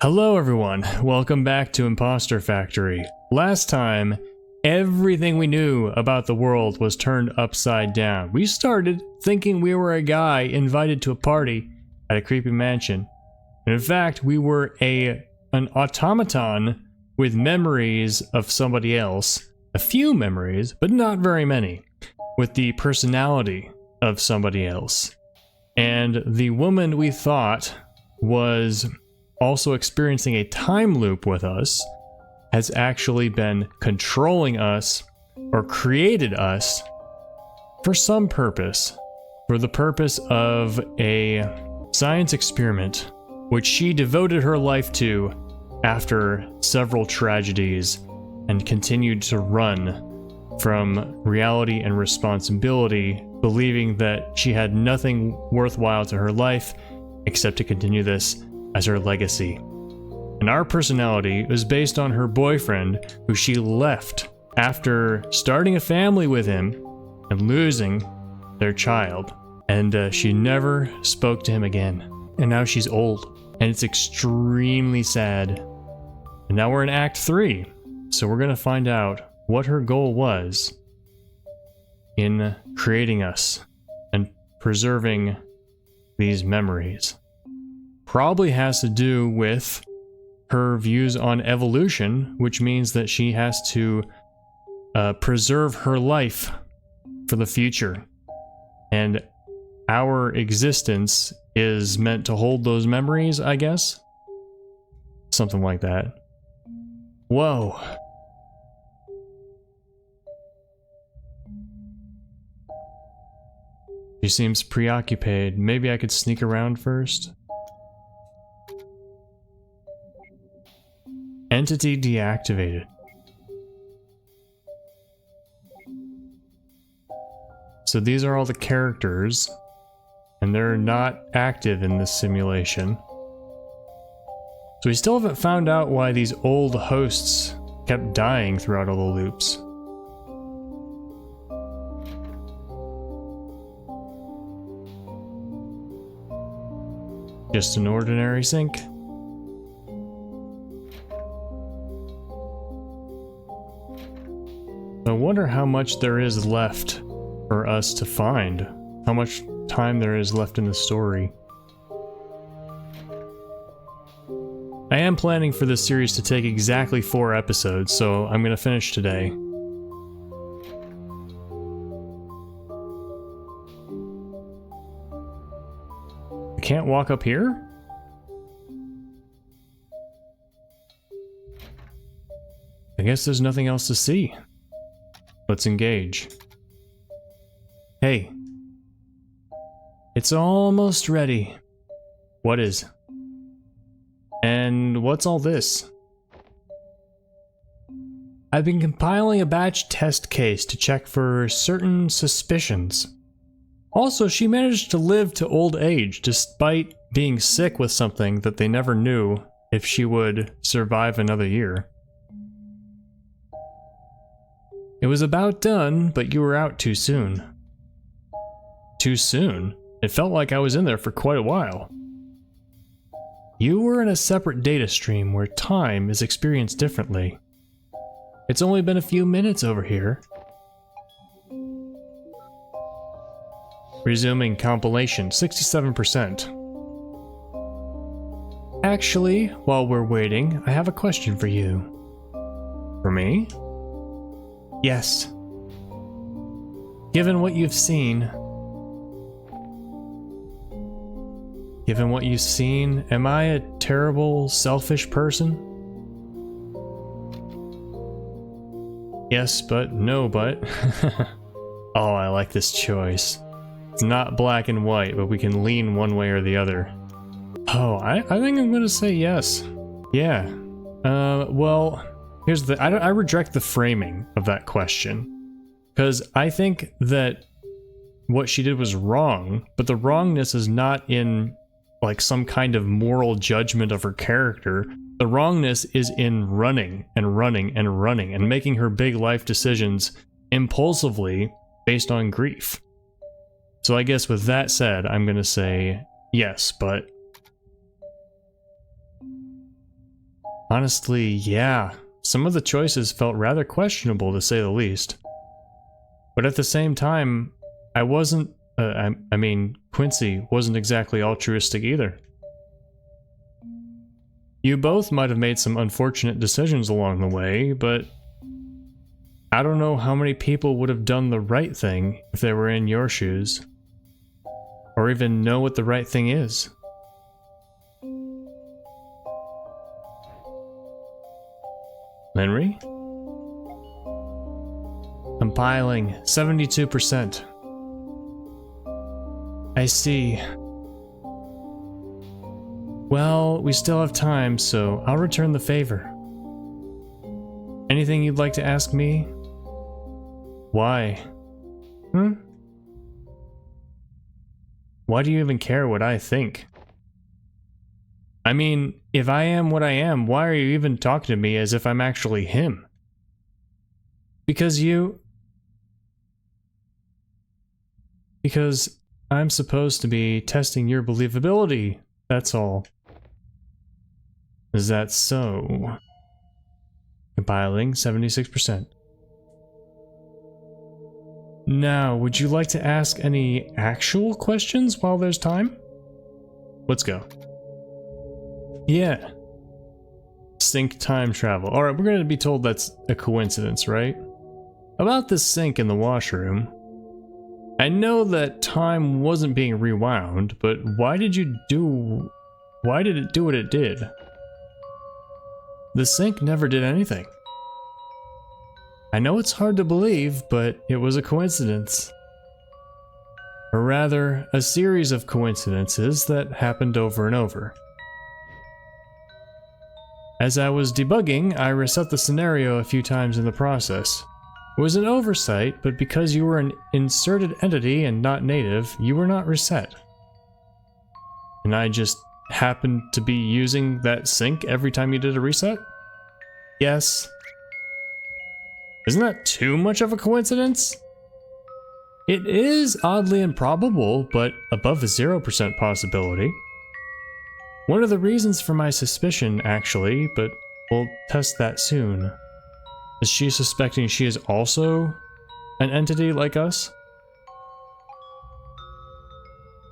Hello everyone, welcome back to Impostor Factory. Last time, everything we knew about the world was turned upside down. We started thinking we were a guy invited to a party at a creepy mansion. And in fact, we were an automaton with memories of somebody else. A few memories, but not very many. With the personality of somebody else. And the woman we thought was also experiencing a time loop with us has actually been controlling us or created us for some purpose. For the purpose of a science experiment which she devoted her life to after several tragedies and continued to run from reality and responsibility, believing that she had nothing worthwhile to her life except to continue this as her legacy. And our personality was based on her boyfriend, who she left after starting a family with him and losing their child. And she never spoke to him again. And now she's old, and it's extremely sad. And now we're in Act 3, so we're gonna find out what her goal was in creating us and preserving these memories. Probably has to do with her views on evolution, which means that she has to preserve her life for the future. And our existence is meant to hold those memories, I guess? Something like that. Whoa. She seems preoccupied. Maybe I could sneak around first? Entity deactivated. So these are all the characters, and they're not active in this simulation. So we still haven't found out why these old hosts kept dying throughout all the loops. Just an ordinary sink. I wonder how much there is left for us to find. How much time there is left in the story. I am planning for this series to take exactly 4 episodes, so I'm gonna finish today. I can't walk up here? I guess there's nothing else to see. Let's engage. Hey. It's almost ready. What is? And what's all this? I've been compiling a batch test case to check for certain suspicions. Also, she managed to live to old age despite being sick with something that they never knew if she would survive another year. It was about done, but you were out too soon. Too soon? It felt like I was in there for quite a while. You were in a separate data stream where time is experienced differently. It's only been a few minutes over here. Resuming compilation, 67%. Actually, while we're waiting, I have a question for you. For me? Yes. Given what you've seen, am I a terrible, selfish person? Yes, but no, but. Oh, I like this choice. It's not black and white, but we can lean one way or the other. Oh, I think I'm gonna say yes. Yeah. Well, here's the. I reject the framing of that question, because I think that what she did was wrong, but the wrongness is not in like some kind of moral judgment of her character. The wrongness is in running and running and running and making her big life decisions impulsively based on grief. So I guess with that said, I'm gonna say yes, but Honestly, yeah. Some of the choices felt rather questionable, to say the least. But at the same time, I wasn't... I mean, Quincy wasn't exactly altruistic either. You both might have made some unfortunate decisions along the way, but I don't know how many people would have done the right thing if they were in your shoes. Or even know what the right thing is. Henry? Compiling, 72%. I see. Well, we still have time, so I'll return the favor. Anything you'd like to ask me? Why? Why do you even care what I think? I mean, if I am what I am, why are you even talking to me as if I'm actually him? Because I'm supposed to be testing your believability, that's all. Is that so? Compiling, 76%. Now, would you like to ask any actual questions while there's time? Let's go. Yeah. Sink time travel. Alright, we're gonna be told that's a coincidence, right? About this sink in the washroom. I know that time wasn't being rewound, but why did it do what it did? The sink never did anything. I know it's hard to believe, but it was a coincidence. Or rather, a series of coincidences that happened over and over. As I was debugging, I reset the scenario a few times in the process. It was an oversight, but because you were an inserted entity and not native, you were not reset. And I just happened to be using that sink every time you did a reset? Yes. Isn't that too much of a coincidence? It is oddly improbable, but above a 0% possibility. One of the reasons for my suspicion, actually, but we'll test that soon. Is she suspecting she is also an entity like us?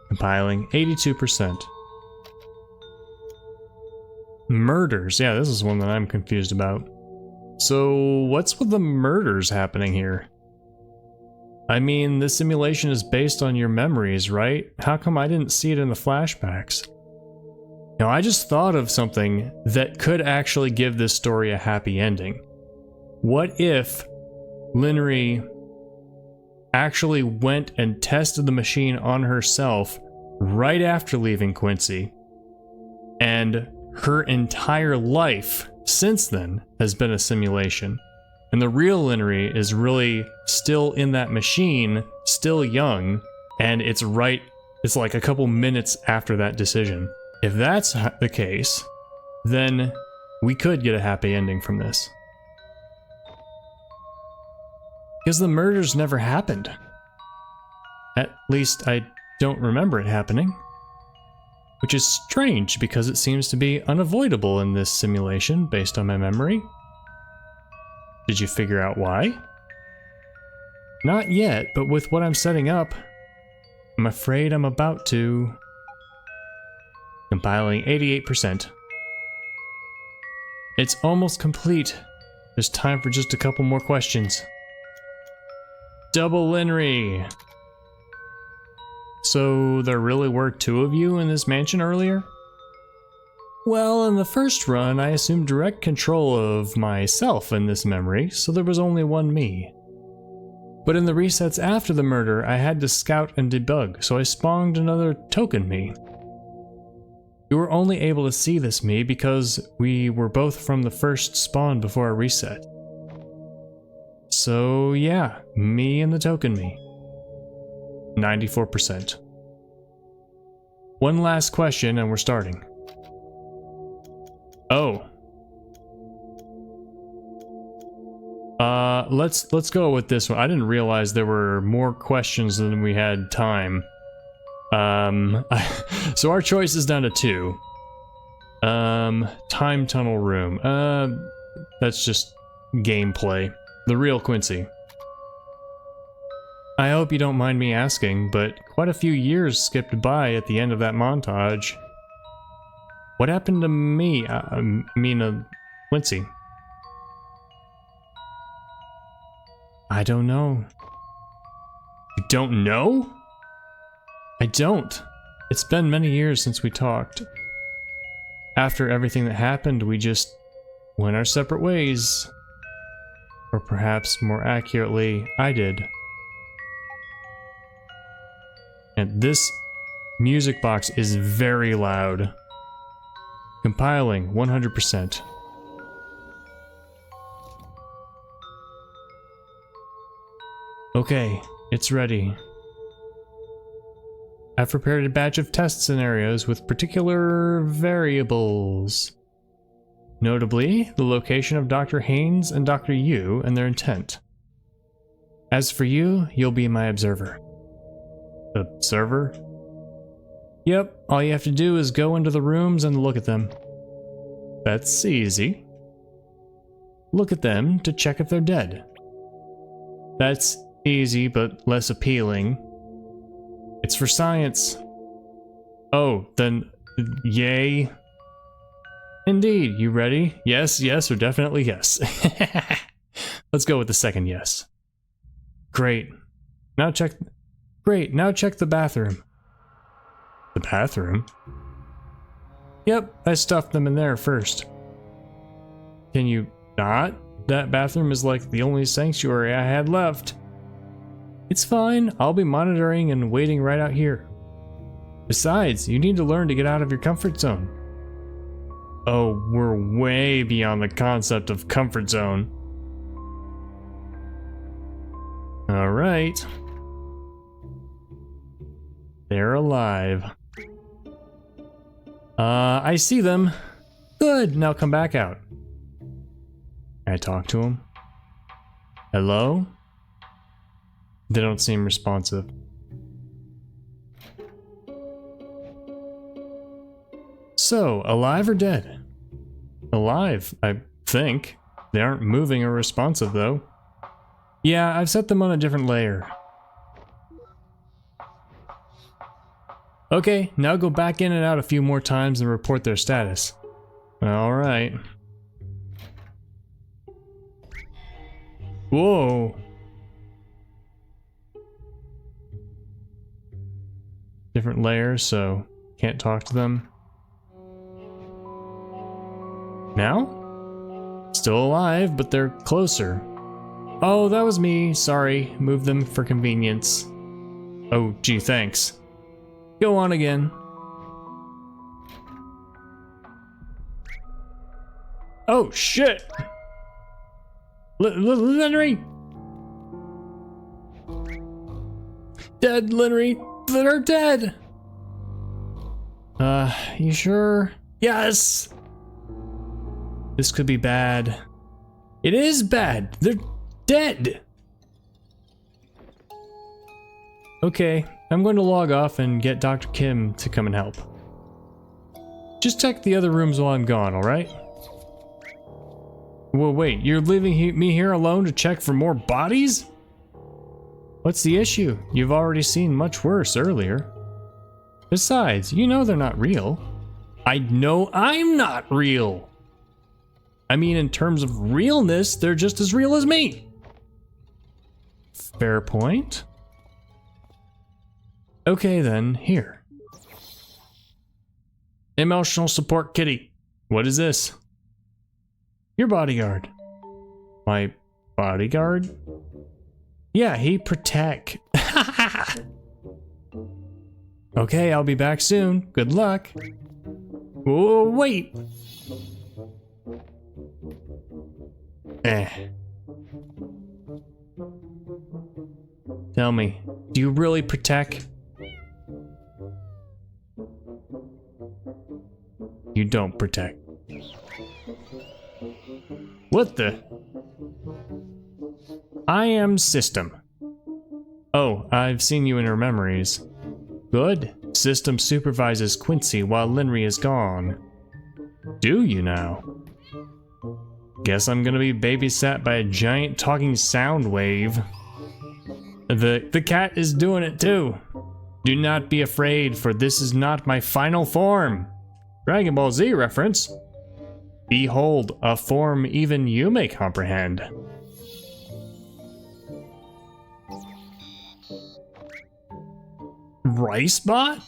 Compiling, 82%. Murders. Yeah, this is one that I'm confused about. So, what's with the murders happening here? I mean, this simulation is based on your memories, right? How come I didn't see it in the flashbacks? Now, I just thought of something that could actually give this story a happy ending. What if Linnery actually went and tested the machine on herself right after leaving Quincy, and her entire life since then has been a simulation, and the real Linnery is really still in that machine, still young, and it's like a couple minutes after that decision. If that's the case, then we could get a happy ending from this. Because the murders never happened. At least I don't remember it happening. Which is strange because it seems to be unavoidable in this simulation based on my memory. Did you figure out why? Not yet, but with what I'm setting up, I'm afraid I'm about to. Compiling, 88%. It's almost complete. There's time for just a couple more questions. Double Linnery. So there really were two of you in this mansion earlier? Well, in the first run, I assumed direct control of myself in this memory, so there was only one me. But in the resets after the murder, I had to scout and debug, so I spawned another token me. You were only able to see this me because we were both from the first spawn before a reset. So yeah, me and the token me. 94%. One last question and we're starting. Oh. Let's go with this one. I didn't realize there were more questions than we had time. So our choice is down to 2. Time tunnel room. That's just gameplay. The real Quincy. I hope you don't mind me asking, but quite a few years skipped by at the end of that montage. What happened to me? Quincy. I don't know. You don't know? I don't. It's been many years since we talked. After everything that happened, we just went our separate ways. Or perhaps more accurately, I did. And this music box is very loud. Compiling 100%. Okay, it's ready. I've prepared a batch of test scenarios with particular variables. Notably, the location of Dr. Haynes and Dr. Yu and their intent. As for you, you'll be my observer. Observer? Yep, all you have to do is go into the rooms and look at them. That's easy. Look at them to check if they're dead. That's easy, but less appealing. It's for science. Oh, then, yay. Indeed, you ready? Yes, yes, or definitely yes. Let's go with the second yes. Great. Now check the bathroom. The bathroom? Yep, I stuffed them in there first. Can you not? That bathroom is like the only sanctuary I had left. It's fine, I'll be monitoring and waiting right out here. Besides, you need to learn to get out of your comfort zone. Oh, we're way beyond the concept of comfort zone. Alright. They're alive. I see them. Good, now come back out. Can I talk to them? Hello? They don't seem responsive. So, alive or dead? Alive, I think. They aren't moving or responsive, though. Yeah, I've set them on a different layer. Okay, now go back in and out a few more times and report their status. Alright. Whoa. Different layers, so can't talk to them. Now? Still alive, but they're closer. Oh, that was me. Sorry. Moved them for convenience. Oh, gee, thanks. Go on again. Oh, shit! Lenry! Dead, Lenry! They're dead! You sure? Yes! This could be bad. It is bad! They're dead! Okay, I'm going to log off and get Dr. Kim to come and help. Just check the other rooms while I'm gone, alright? Well, wait, you're leaving me here alone to check for more bodies? What's the issue? You've already seen much worse earlier. Besides, you know they're not real. I know I'm not real. I mean, in terms of realness, they're just as real as me. Fair point. Okay then, here. Emotional support kitty. What is this? Your bodyguard. My bodyguard? Yeah, he protect. Okay, I'll be back soon. Good luck. Whoa, wait. Tell me, do you really protect? You don't protect. What the? I am System. Oh, I've seen you in her memories. Good. System supervises Quincy while Lenry is gone. Do you now? Guess I'm gonna be babysat by a giant talking sound wave. The cat is doing it too. Do not be afraid, for this is not my final form. Dragon Ball Z reference. Behold, a form even you may comprehend. Ricebot?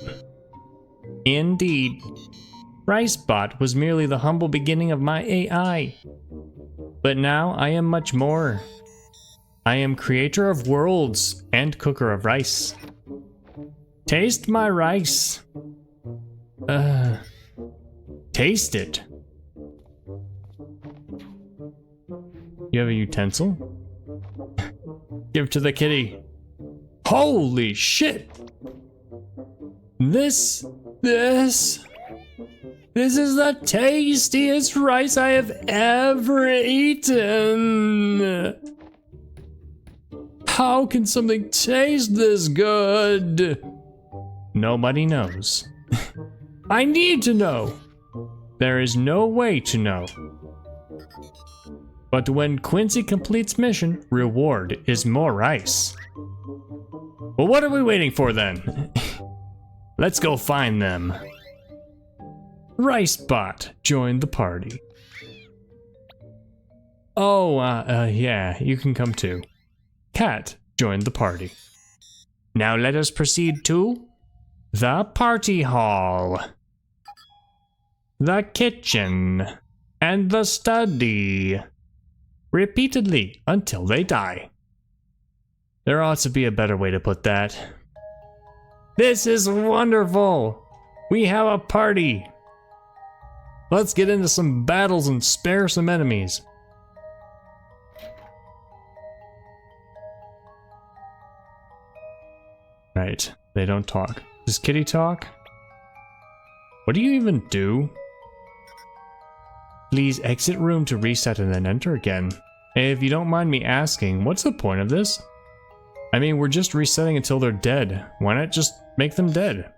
Indeed. Ricebot was merely the humble beginning of my AI. But now I am much more. I am creator of worlds and cooker of rice. Taste my rice. Taste it. You have a utensil? Give to the kitty. Holy shit! This is the tastiest rice I have ever eaten. How can something taste this good? Nobody knows. I need to know. There is no way to know. But when Quincy completes mission, reward is more rice. Well, what are we waiting for then? Let's go find them. Ricebot joined the party. Oh, yeah, you can come too. Cat joined the party. Now let us proceed to the party hall, the kitchen, and the study. Repeatedly until they die. There ought to be a better way to put that. This is wonderful! We have a party! Let's get into some battles and spare some enemies. Right, they don't talk. Does Kitty talk? What do you even do? Please exit room to reset and then enter again. If you don't mind me asking, what's the point of this? I mean, we're just resetting until they're dead. Why not just make them dead?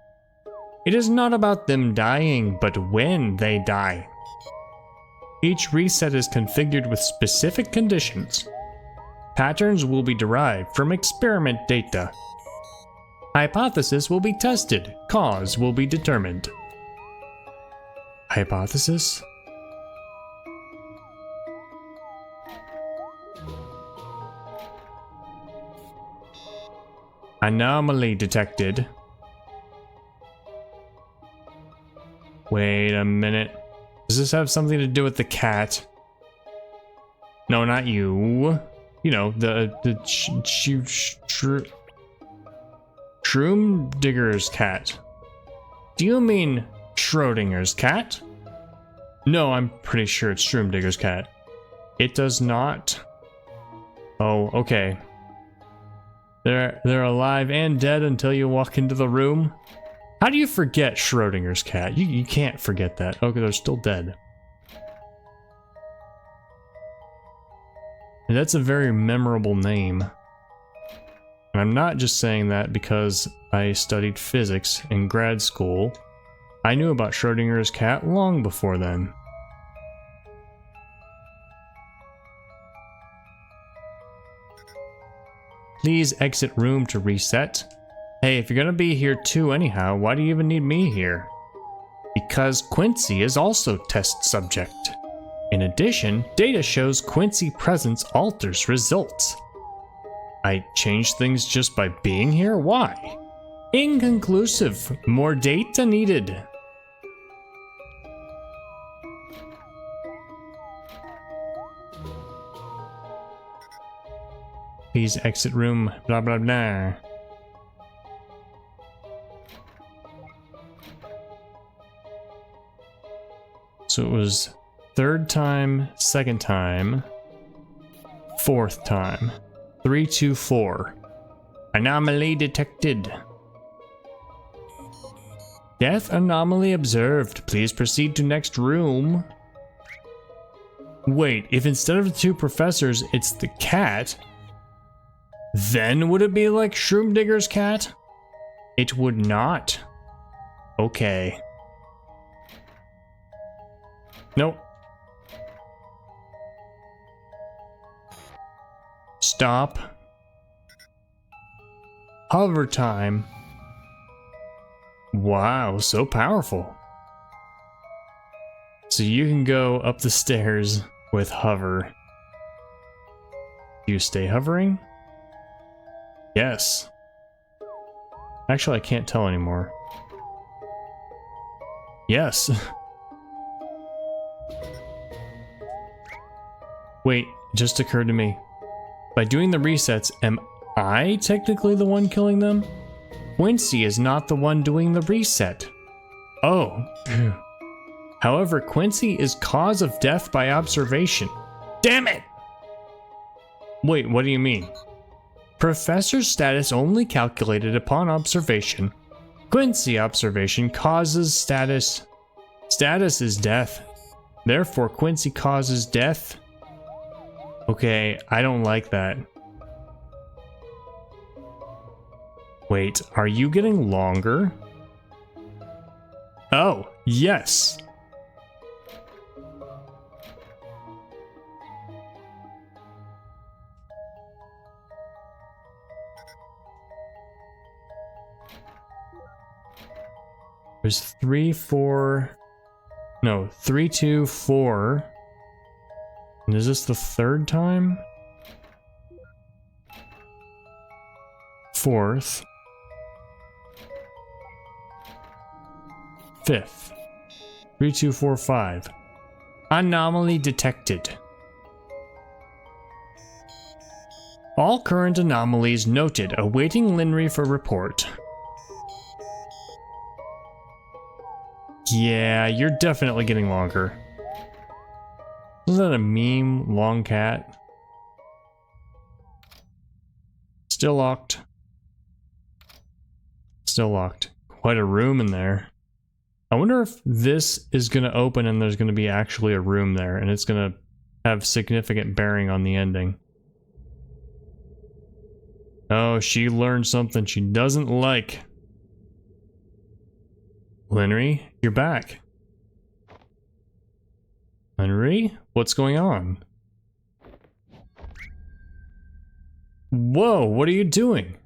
It is not about them dying, but when they die. Each reset is configured with specific conditions. Patterns will be derived from experiment data. Hypothesis will be tested. Cause will be determined. Hypothesis? Anomaly detected. Wait a minute. Does this have something to do with the cat? No, not you. You know, the Shroom Digger's cat. Do you mean Schrodinger's cat? No, I'm pretty sure it's Shroom Digger's cat. It does not. Oh, okay. They're alive and dead until you walk into the room. How do you forget Schrodinger's cat? You can't forget that. Okay, they're still dead. And that's a very memorable name. And I'm not just saying that because I studied physics in grad school. I knew about Schrodinger's cat long before then. Please exit room to reset. Hey, if you're gonna be here too anyhow, why do you even need me here? Because Quincy is also test subject. In addition, data shows Quincy presence alters results. I changed things just by being here? Why? Inconclusive. More data needed. Please exit room, blah blah blah. So it was third time, second time, fourth time. 3, 2, 4. Anomaly detected. Death anomaly observed. Please proceed to next room. Wait, if instead of the two professors, it's the cat, then would it be like Shroom Digger's cat? It would not. Okay. Nope. Stop. Hover time. Wow, so powerful. So you can go up the stairs with hover. Do you stay hovering? Yes. Actually, I can't tell anymore. Yes. Wait, it just occurred to me. By doing the resets, am I technically the one killing them? Quincy is not the one doing the reset. Oh. However, Quincy is cause of death by observation. Damn it! Wait, what do you mean? Professor's status only calculated upon observation. Quincy observation causes status. Status is death. Therefore, Quincy causes death. Okay, I don't like that. Wait, are you getting longer? Oh, yes. There's 3, 4. No, 3, 2, 4. And is this the third time? Fourth. Fifth. 3, 2, 4, 5. Anomaly detected. All current anomalies noted, awaiting Linry for report. Yeah, you're definitely getting longer. Isn't that a meme? Long cat. Still locked. Still locked. Quite a room in there. I wonder if this is going to open and there's going to be actually a room there, and it's going to have significant bearing on the ending. Oh, she learned something she doesn't like. Linry, you're back. Linry, what's going on? Whoa, what are you doing?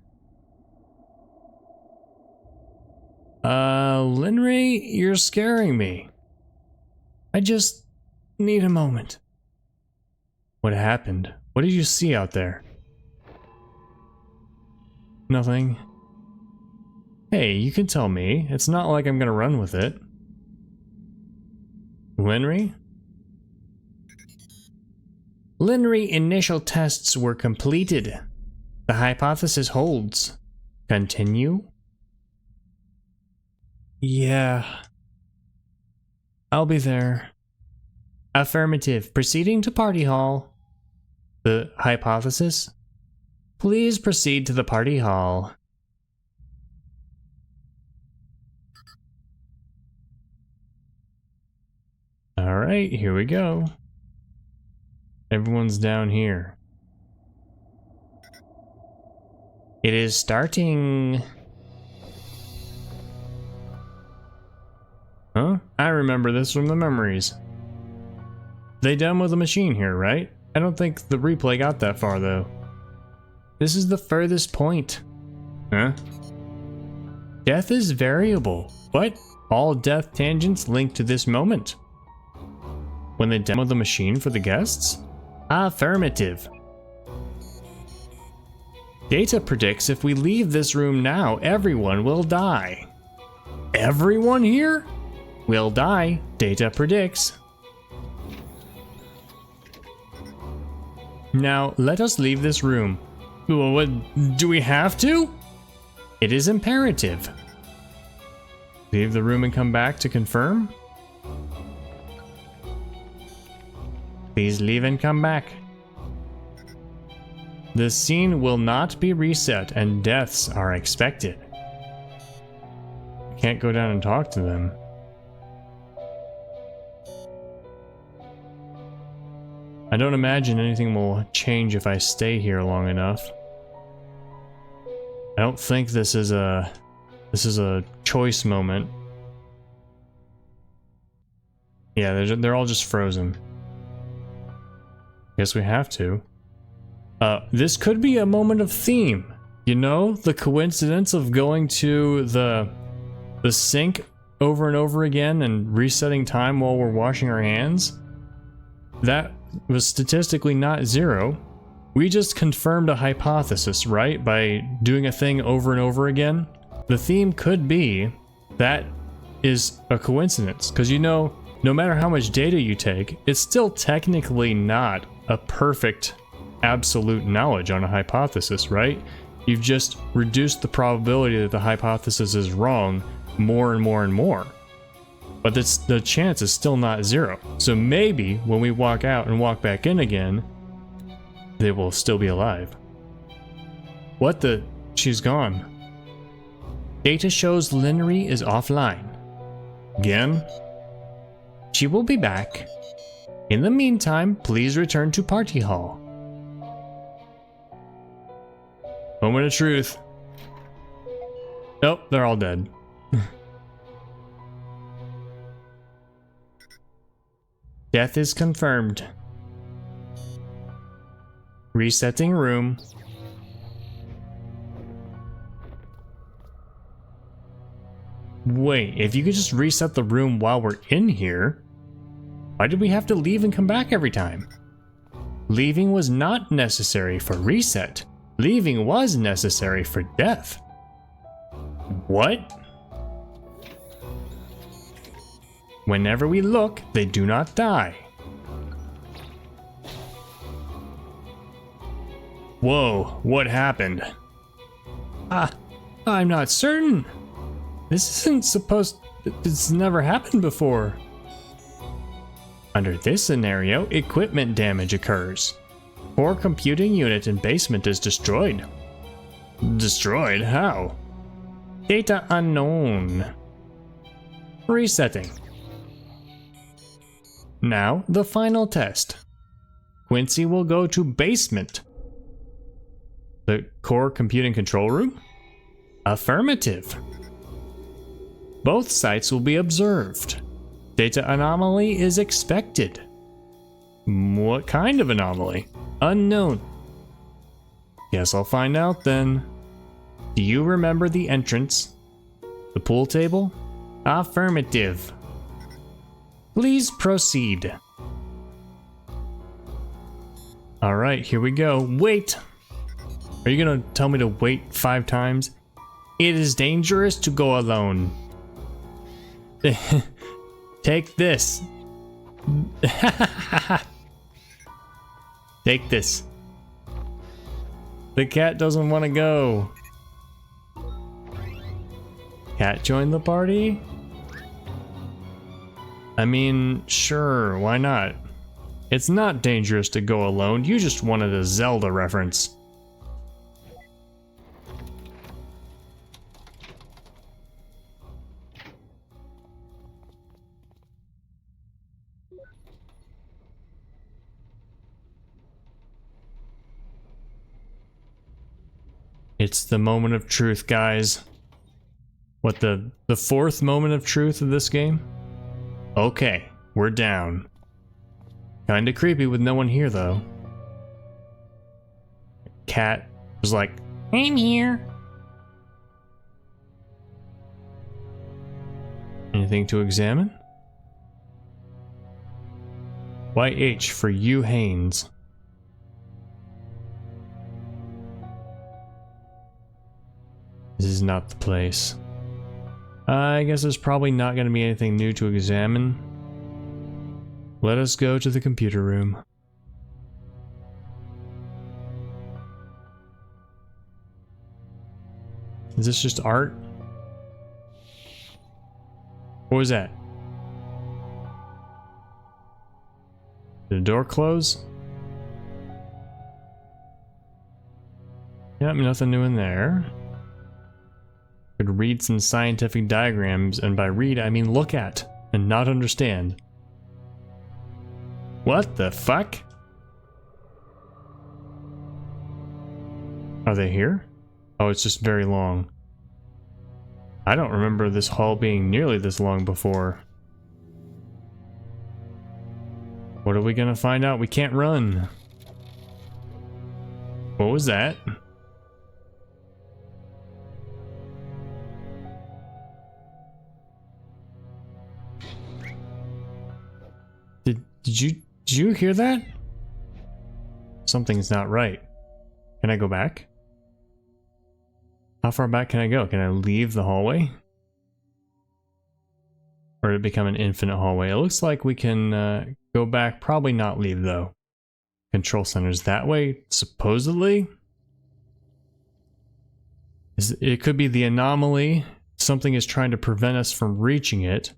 Linry, you're scaring me. I just need a moment. What happened? What did you see out there? Nothing. Hey, you can tell me. It's not like I'm gonna run with it. Linry? Linry initial tests were completed. The hypothesis holds. Continue? Yeah. I'll be there. Affirmative. Proceeding to party hall. The hypothesis? Please proceed to the party hall. Alright, here we go. Everyone's down here. It is starting. Huh? I remember this from the memories. They done with the machine here, right? I don't think the replay got that far, though. This is the furthest point. Huh? Death is variable, but all death tangents link to this moment. When they demo the machine for the guests? Affirmative. Data predicts if we leave this room now, everyone will die. Everyone here? Will die, data predicts. Now, let us leave this room. What, do we have to? It is imperative. Leave the room and come back to confirm? Please leave and come back. The scene will not be reset and deaths are expected. Can't go down and talk to them. I don't imagine anything will change if I stay here long enough. I don't think this is a choice moment. Yeah, they're all just frozen. Guess we have to. This could be a moment of theme. You know, the coincidence of going to the sink over and over again and resetting time while we're washing our hands. That was statistically not zero. We just confirmed a hypothesis, right? By doing a thing over and over again. The theme could be that is a coincidence, because you know, no matter how much data you take, it's still technically not a perfect absolute knowledge on a hypothesis, right? You've just reduced the probability that the hypothesis is wrong more and more and more. But the chance is still not zero. So maybe when we walk out and walk back in again, they will still be alive. What the? She's gone. Data shows Linery is offline. Again? She will be back. In the meantime, please return to Party Hall. Moment of truth. Nope, they're all dead. Death is confirmed. Resetting room. Wait, if you could just reset the room while we're in here, why did we have to leave and come back every time? Leaving was not necessary for reset. Leaving was necessary for death. What? Whenever we look, they do not die. Whoa, what happened? I'm not certain. This isn't supposed... It's never happened before. Under this scenario, equipment damage occurs. Core computing unit in basement is destroyed. Destroyed? How? Data unknown. Resetting. Now, the final test. Quincy will go to basement. The core computing control room? Affirmative. Both sites will be observed. Data anomaly is expected. What kind of anomaly? Unknown. Guess I'll find out then. Do you remember the entrance? The pool table? Affirmative. Please proceed. Alright, here we go. Wait! Are you gonna tell me to wait 5 times? It is dangerous to go alone. Take this. Take this. The cat doesn't want to go. Cat join the party? I mean, sure, why not? It's not dangerous to go alone, you just wanted a Zelda reference. It's the moment of truth, guys. What, the 4th moment of truth of this game? Okay, we're down. Kinda creepy with no one here, though. Cat was like, I'm here. Anything to examine? YH for you, Haynes. This is not the place. I guess there's probably not going to be anything new to examine. Let us go to the computer room. Is this just art? What was that? Did the door close? Yep, nothing new in there. Could read some scientific diagrams, and by read I mean look at and not understand. What the fuck? Are they here? Oh, it's just very long. I don't remember this hall being nearly this long before. What are we gonna find out? We can't run. What was that? Did you hear that? Something's not right. Can I go back? How far back can I go? Can I leave the hallway? Or did it become an infinite hallway? It looks like we can go back. Probably not leave though. Control center's that way, supposedly. It could be the anomaly. Something is trying to prevent us from reaching it.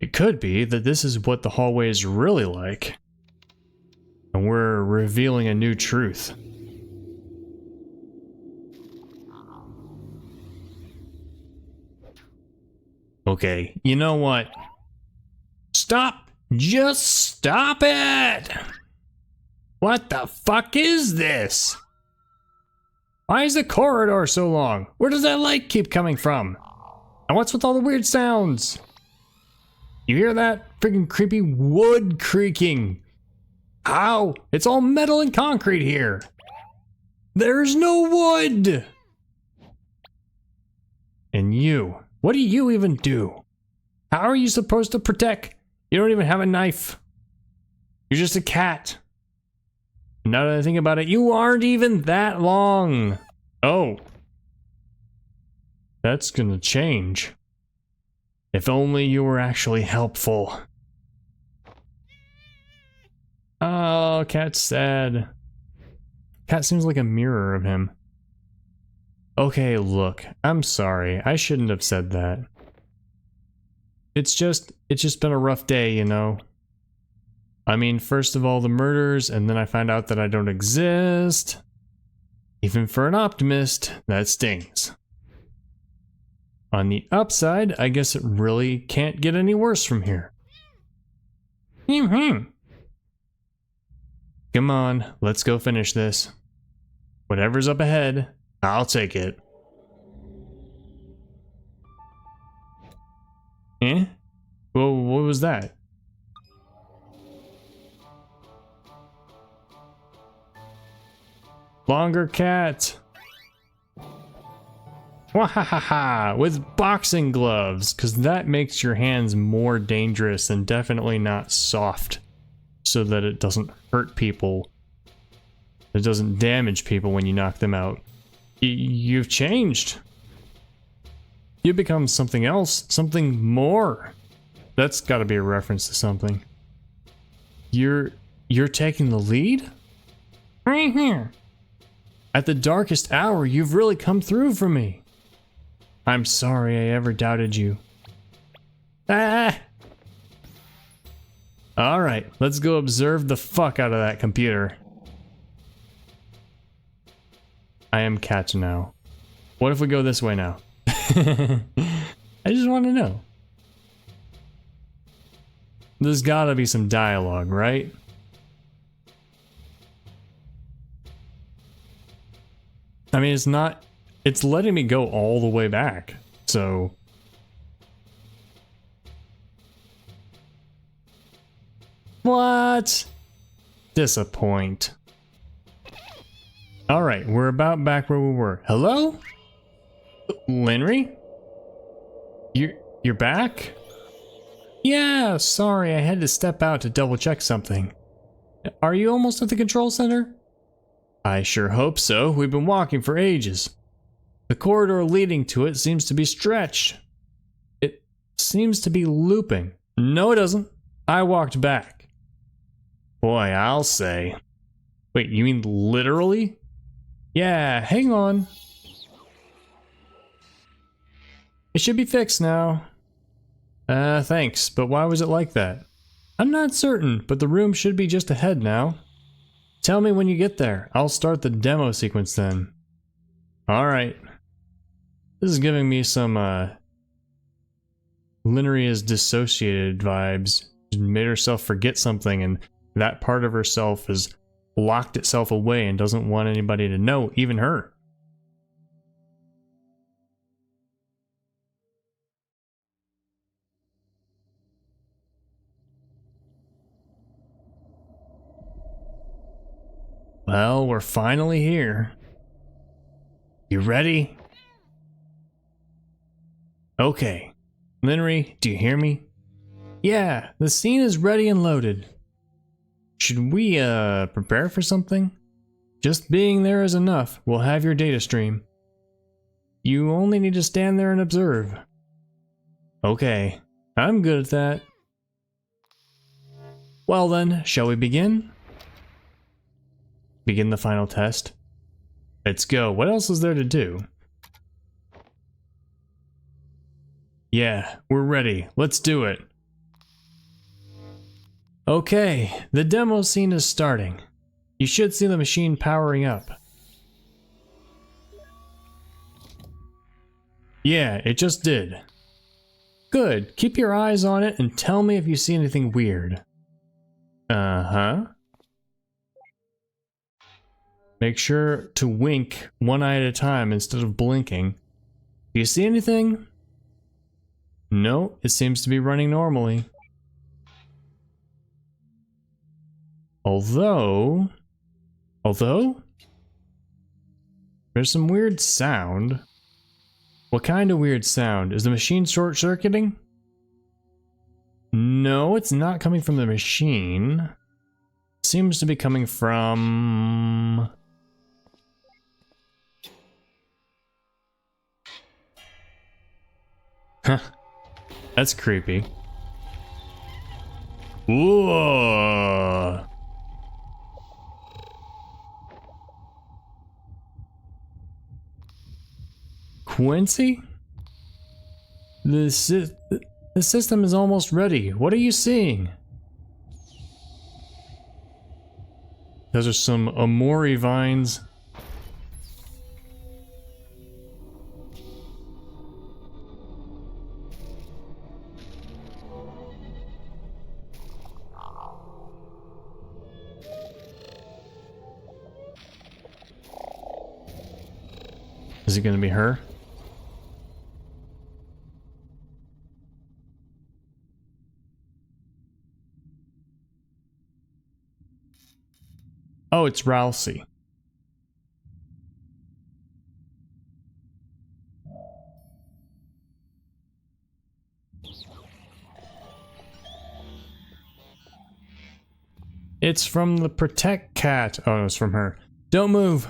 It could be that this is what the hallway is really like. And we're revealing a new truth. Okay, you know what? Stop! Just stop it! What the fuck is this? Why is the corridor so long? Where does that light keep coming from? And what's with all the weird sounds? You hear that? Freaking creepy wood creaking. Ow! It's all metal and concrete here. There's no wood! And you, what do you even do? How are you supposed to protect? You don't even have a knife. You're just a cat. Now that I think about it, you aren't even that long. Oh. That's gonna change. If only you were actually helpful. Oh, Cat's sad. Cat seems like a mirror of him. Okay, look, I'm sorry. I shouldn't have said that. It's just been a rough day, you know. I mean, first of all, the murders, and then I find out that I don't exist. Even for an optimist, that stings. On the upside, I guess it really can't get any worse from here. Come on, let's go finish this. Whatever's up ahead, I'll take it. Eh? Well, what was that? Longer cat. Wahahaha! With boxing gloves, because that makes your hands more dangerous and definitely not soft, so that it doesn't hurt people. It doesn't damage people when you knock them out. You've changed. You become something else, something more. That's got to be a reference to something. You're taking the lead? Right here. At the darkest hour, you've really come through for me. I'm sorry I ever doubted you. Ah! Alright, let's go observe the fuck out of that computer. I am cat now. What if we go this way now? I just want to know. There's gotta be some dialogue, right? I mean, it's letting me go all the way back, so. What? Disappoint. Alright, we're about back where we were. Hello? Linry? You're back? Yeah, sorry, I had to step out to double check something. Are you almost at the control center? I sure hope so. We've been walking for ages. The corridor leading to it seems to be stretched. It seems to be looping. No, it doesn't. I walked back. Boy, I'll say. Wait, you mean literally? Yeah, hang on. It should be fixed now. Thanks, but why was it like that? I'm not certain, but the room should be just ahead now. Tell me when you get there. I'll start the demo sequence then. Alright. This is giving me some, Linry is dissociated vibes. She made herself forget something, and that part of herself has locked itself away and doesn't want anybody to know, even her. Well, we're finally here. You ready? Okay. Linry, do you hear me? Yeah, the scene is ready and loaded. Should we, prepare for something? Just being there is enough. We'll have your data stream. You only need to stand there and observe. Okay, I'm good at that. Well then, shall we begin? Begin the final test. Let's go. What else is there to do? Yeah, we're ready. Let's do it. Okay, the demo scene is starting. You should see the machine powering up. Yeah, it just did. Good. Keep your eyes on it and tell me if you see anything weird. Uh-huh. Make sure to wink one eye at a time instead of blinking. Do you see anything? No, it seems to be running normally. Although, there's some weird sound. What kind of weird sound? Is the machine short-circuiting? No, it's not coming from the machine. It seems to be coming from... Huh. That's creepy. Whoa! Quincy? The system is almost ready. What are you seeing? Those are some Amori vines. Is it gonna be her? Oh, it's Ralsei. It's from the Protect cat. Oh, it's from her. Don't move.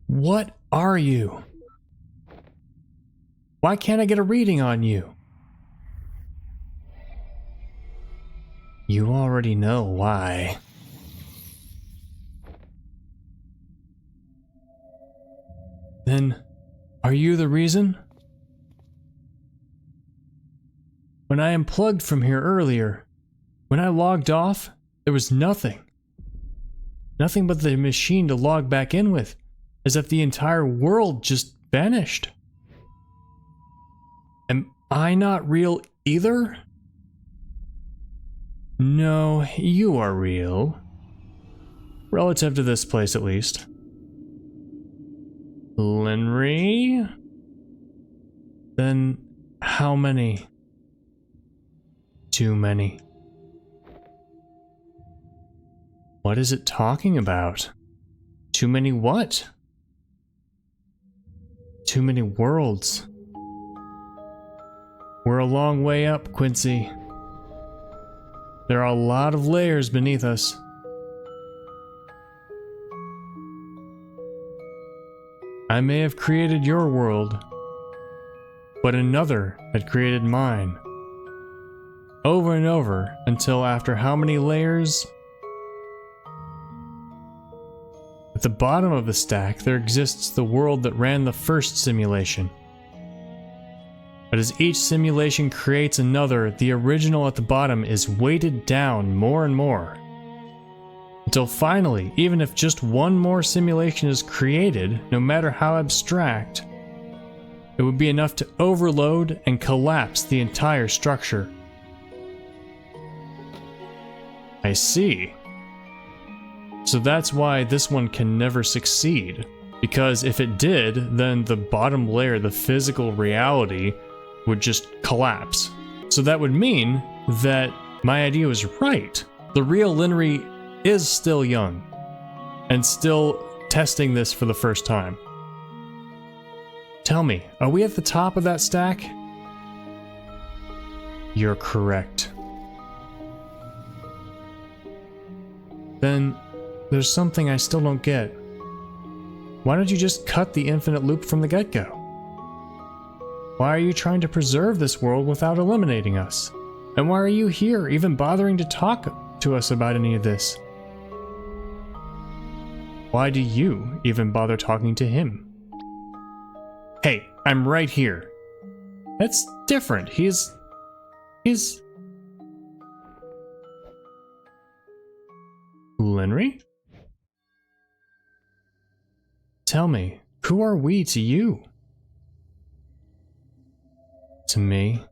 What are you? Why can't I get a reading on you? You already know why. Then, are you the reason? When I unplugged from here earlier, when I logged off, there was nothing. Nothing but the machine to log back in with, as if the entire world just vanished. Am I not real either? No, you are real. Relative to this place, at least. Linry? Then how many? Too many. What is it talking about? Too many what? Too many worlds. We're a long way up, Quincy. There are a lot of layers beneath us. I may have created your world, but another had created mine. Over and over, until after how many layers? At the bottom of the stack, there exists the world that ran the first simulation. But as each simulation creates another, the original at the bottom is weighted down more and more. Until finally, even if just one more simulation is created, no matter how abstract, it would be enough to overload and collapse the entire structure. I see. So that's why this one can never succeed. Because if it did, then the bottom layer, the physical reality, would just collapse. So that would mean that My idea was right. The real Linry is still young and still testing this for the first time. Tell me, are we at the top of that stack? You're correct. Then there's something I still don't get. Why don't you just cut the infinite loop from the get-go? Why are you trying to preserve this world without eliminating us? And why are you here even bothering to talk to us about any of this? Why do you even bother talking to him? Hey, I'm right here. That's different. He's... Linry? Tell me, who are we to you? To me?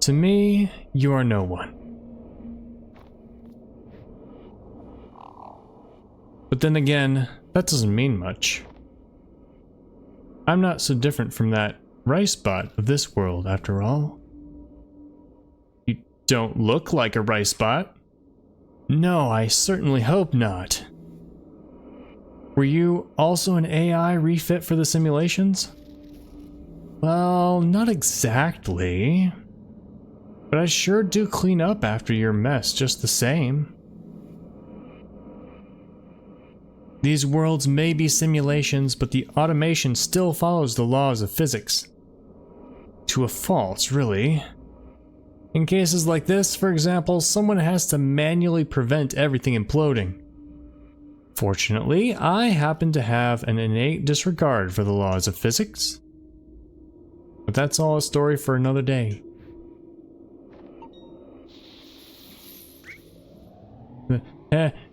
To me, you are no one. But then again, that doesn't mean much. I'm not so different from that rice bot of this world, after all. You don't look like a rice bot. No, I certainly hope not. Were you also an AI refit for the simulations? Well, not exactly. But I sure do clean up after your mess just the same. These worlds may be simulations, but the automation still follows the laws of physics. To a fault, really. In cases like this, for example, someone has to manually prevent everything imploding. Fortunately, I happen to have an innate disregard for the laws of physics. But that's all a story for another day.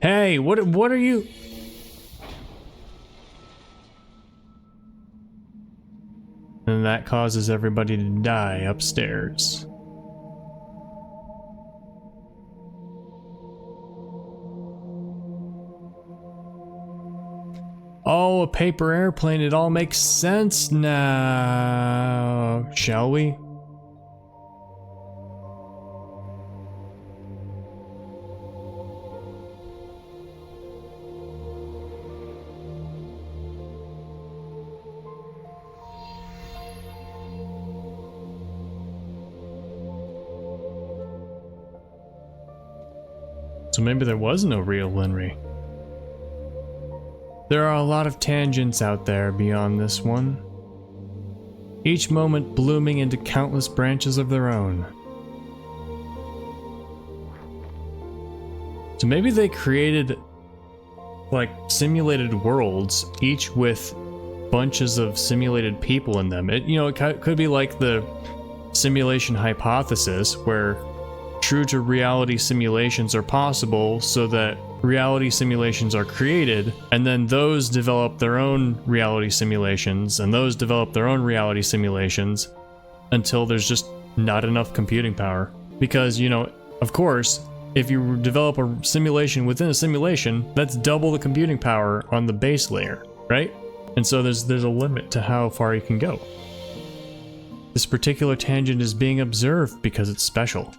Hey, what are you... And that causes everybody to die upstairs. Oh, a paper airplane, it all makes sense now. Shall we? So maybe there was no real Linry. There are a lot of tangents out there beyond this one, each moment blooming into countless branches of their own. So maybe they created like simulated worlds, each with bunches of simulated people in them. It could be like the simulation hypothesis, where true to reality simulations are possible, so that reality simulations are created, and then those develop their own reality simulations, and those develop their own reality simulations, until there's just not enough computing power. Because, of course, if you develop a simulation within a simulation, that's double the computing power on the base layer, right? And so there's a limit to how far you can go. This particular tangent is being observed because it's special.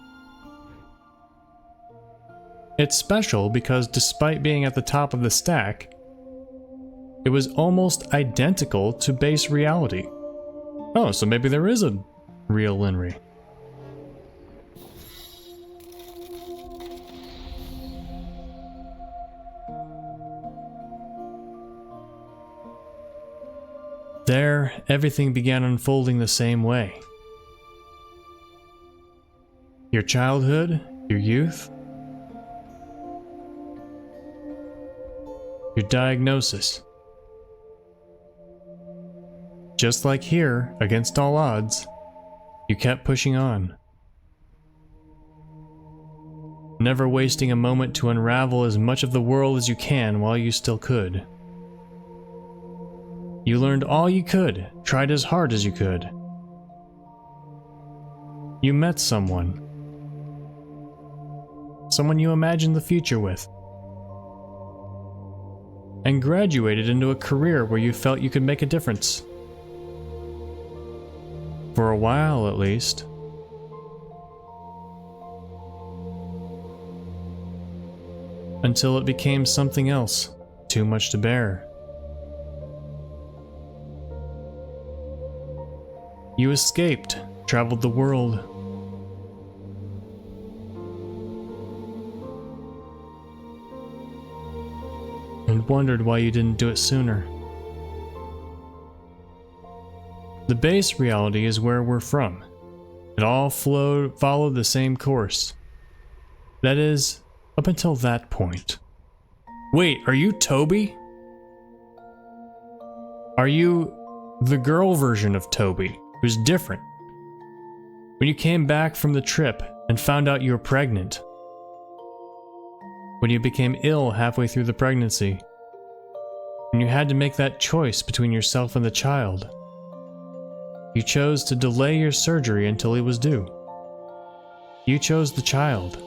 It's special because despite being at the top of the stack, it was almost identical to base reality. Oh, so maybe there is a real Linry. There, everything began unfolding the same way. Your childhood, your youth, your diagnosis. Just like here, against all odds, you kept pushing on. Never wasting a moment to unravel as much of the world as you can while you still could. You learned all you could, tried as hard as you could. You met someone. Someone you imagined the future with. and graduated into a career where you felt you could make a difference. For a while, at least. Until it became something else, too much to bear. You escaped, traveled the world. And wondered why you didn't do it sooner. The base reality is where we're from. It all followed the same course. That is, up until that point. Wait, are you Toby? Are you the girl version of Toby, who's different? When you came back from the trip and found out you were pregnant. When you became ill halfway through the pregnancy. When you had to make that choice between yourself and the child. You chose to delay your surgery until he was due. You chose the child.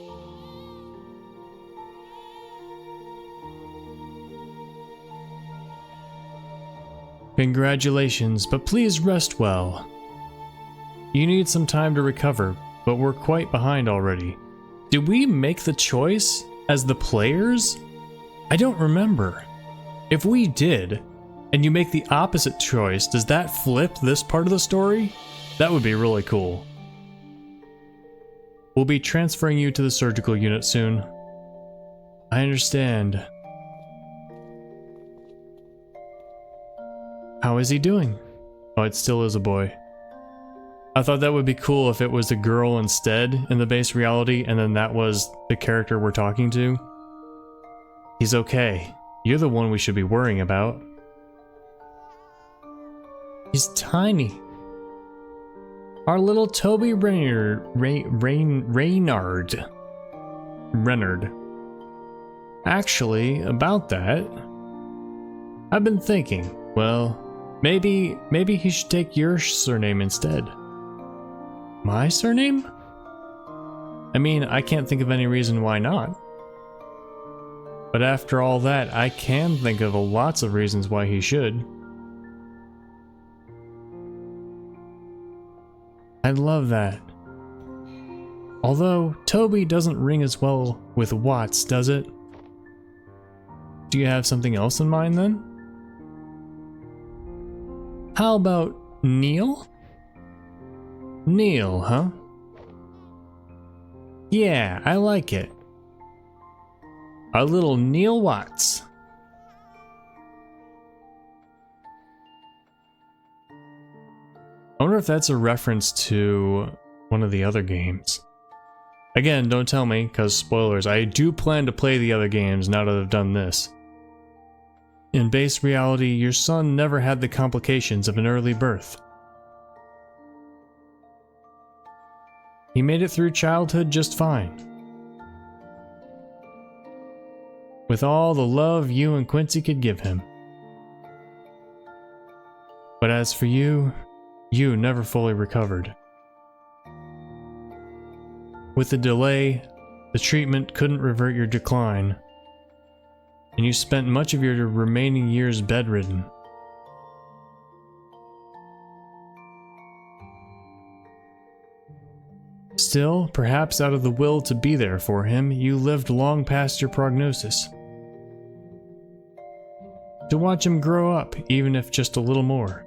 Congratulations, but please rest well. You need some time to recover, but we're quite behind already. Did we make the choice as the players? I don't remember. If we did, and you make the opposite choice, does that flip this part of the story? That would be really cool. We'll be transferring you to the surgical unit soon. I understand. How is he doing? Oh, it still is a boy. I thought that would be cool if it was a girl instead in the base reality, and then that was the character we're talking to. He's okay. You're the one we should be worrying about. He's tiny. Our little Toby Reynard. Actually, about that, I've been thinking, well, maybe he should take your surname instead. My surname? I mean, I can't think of any reason why not. But after all that, I can think of lots of reasons why he should. I'd love that. Although, Toby doesn't ring as well with Watts, does it? Do you have something else in mind then? How about Neil? Neil, huh? Yeah, I like it. A little Neil Watts. I wonder if that's a reference to one of the other games. Again, don't tell me, because spoilers. I do plan to play the other games now that I've done this. In base reality, your son never had the complications of an early birth. He made it through childhood just fine. With all the love you and Quincy could give him. But as for you, you never fully recovered. With the delay, the treatment couldn't revert your decline, and you spent much of your remaining years bedridden. Still, perhaps out of the will to be there for him, you lived long past your prognosis. To watch him grow up, even if just a little more.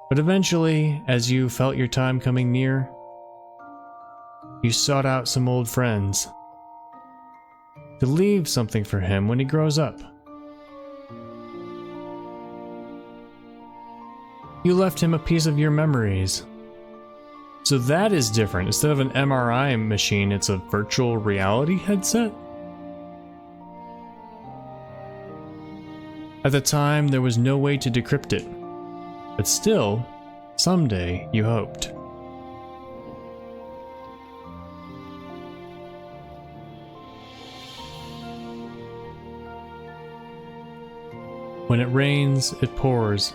But eventually, as you felt your time coming near, you sought out some old friends to leave something for him when he grows up. You left him a piece of your memories. So that is different. Instead of an MRI machine, it's a virtual reality headset? At the time, there was no way to decrypt it. But still, someday you hoped. When it rains, it pours.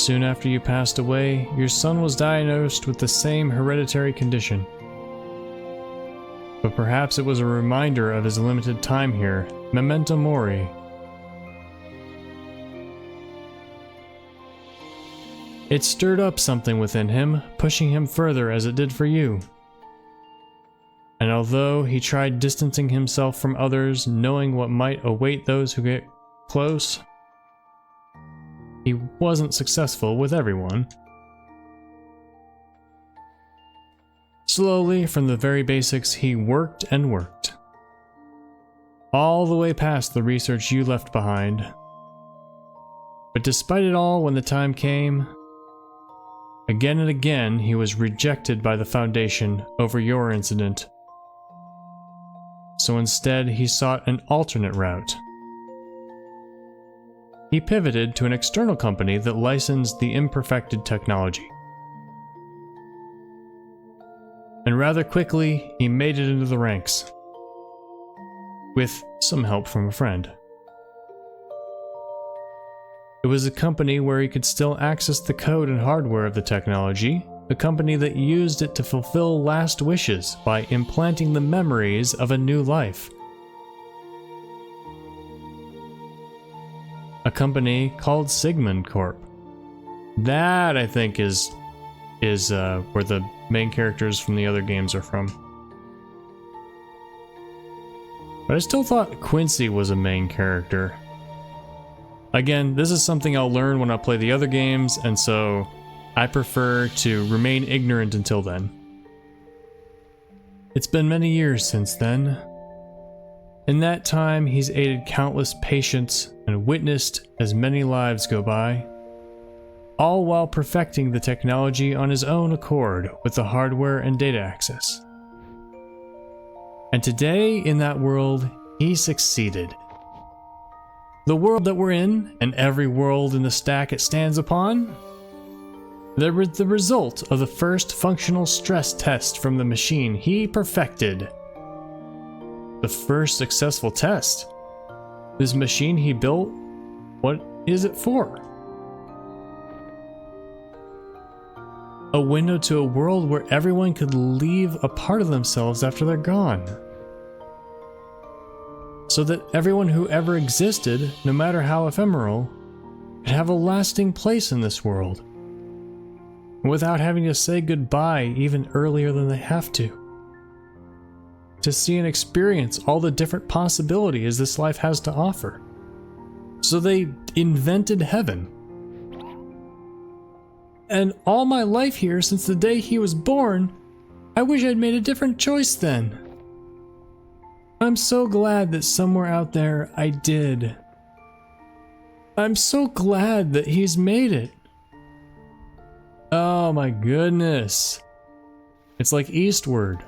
Soon after you passed away, your son was diagnosed with the same hereditary condition. But perhaps it was a reminder of his limited time here, memento mori. It stirred up something within him, pushing him further as it did for you. And although he tried distancing himself from others, knowing what might await those who get close, he wasn't successful with everyone. Slowly, from the very basics, he worked and worked. All the way past the research you left behind. But despite it all, when the time came, again and again he was rejected by the Foundation over your incident. So instead, he sought an alternate route. He pivoted to an external company that licensed the imperfected technology. And rather quickly, he made it into the ranks. With some help from a friend. It was a company where he could still access the code and hardware of the technology, a company that used it to fulfill last wishes by implanting the memories of a new life. A company called Sigmund Corp. That, I think, is where the main characters from the other games are from. But I still thought Quincy was a main character. Again, this is something I'll learn when I play the other games, and so I prefer to remain ignorant until then. It's been many years since then. In that time, he's aided countless patients and witnessed as many lives go by, all while perfecting the technology on his own accord with the hardware and data access. And today, in that world, he succeeded. The world that we're in, and every world in the stack it stands upon, they're the result of the first functional stress test from the machine he perfected. The first successful test. This machine he built, what is it for? A window to a world where everyone could leave a part of themselves after they're gone. So that everyone who ever existed, no matter how ephemeral, could have a lasting place in this world. Without having to say goodbye even earlier than they have to. To see and experience all the different possibilities this life has to offer. So they invented heaven. And all my life here, since the day he was born, I wish I'd made a different choice then. I'm so glad that somewhere out there I did. I'm so glad that he's made it. Oh my goodness. It's like Eastward.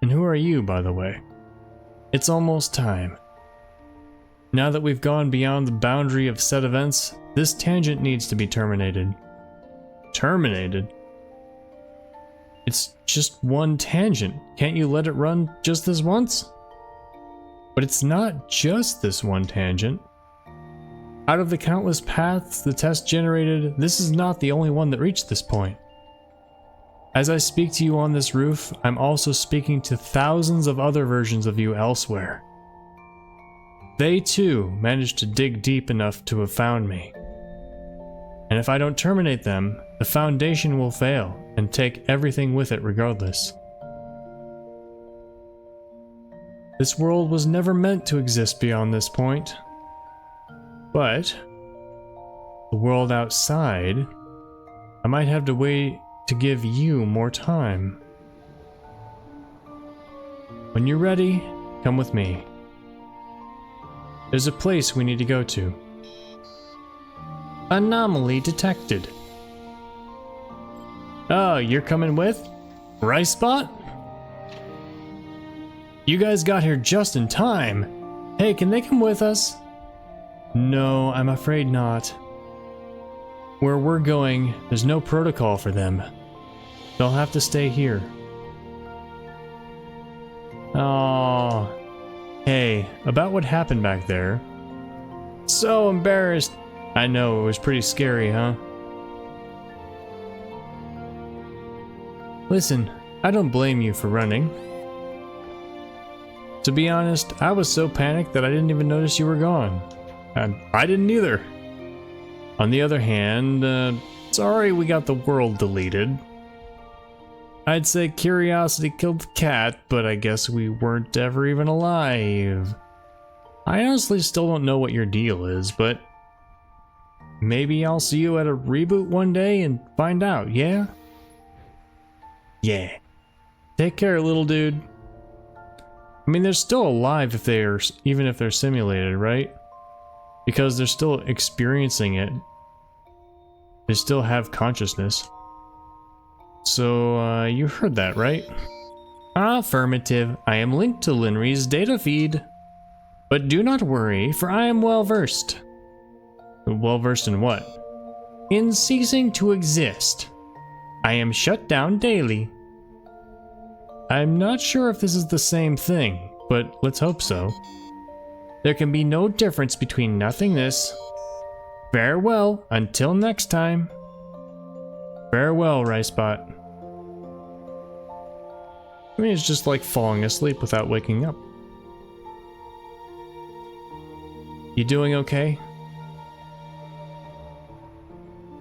And who are you, by the way? It's almost time. Now that we've gone beyond the boundary of set events, this tangent needs to be terminated. Terminated? It's just one tangent. Can't you let it run just this once? But it's not just this one tangent. Out of the countless paths the test generated, this is not the only one that reached this point. As I speak to you on this roof, I'm also speaking to thousands of other versions of you elsewhere. They too managed to dig deep enough to have found me. And if I don't terminate them, the Foundation will fail and take everything with it regardless. This world was never meant to exist beyond this point. But the world outside, I might have to wait to give you more time. When you're ready, come with me. There's a place we need to go to. Anomaly detected. Oh, you're coming with? Rice Spot? You guys got here just in time. Hey, can they come with us? No, I'm afraid not. Where we're going, there's no protocol for them. They'll have to stay here. Oh, Hey, about what happened back there. So embarrassed. I know, it was pretty scary, huh? Listen, I don't blame you for running. To be honest, I was so panicked that I didn't even notice you were gone. I didn't either. On the other hand, sorry we got the world deleted. I'd say curiosity killed the cat, but I guess we weren't ever even alive. I honestly still don't know what your deal is, but maybe I'll see you at a reboot one day and find out, yeah? Yeah. Take care, little dude. I mean, they're still alive even if they're simulated, right? Because they're still experiencing it. They still have consciousness. So, you heard that, right? Affirmative. I am linked to Linry's data feed. But do not worry, for I am well versed. Well versed in what? In ceasing to exist. I am shut down daily. I'm not sure if this is the same thing, but let's hope so. There can be no difference between nothingness. Farewell, until next time. Farewell, Ricebot. I mean, it's just like falling asleep without waking up. You doing okay?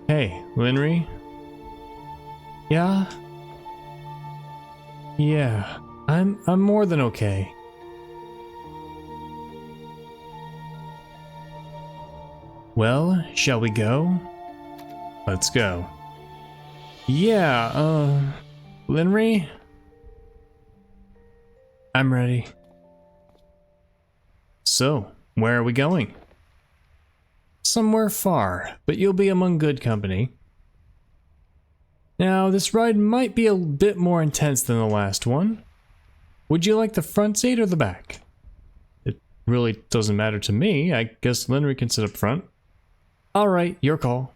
Hey, Linry? Yeah? Yeah, I'm more than okay. Well, shall we go? Let's go. Yeah, Linry? I'm ready. So, where are we going? Somewhere far, but you'll be among good company. Now, this ride might be a bit more intense than the last one. Would you like the front seat or the back? It really doesn't matter to me. I guess Linry can sit up front. Alright, your call.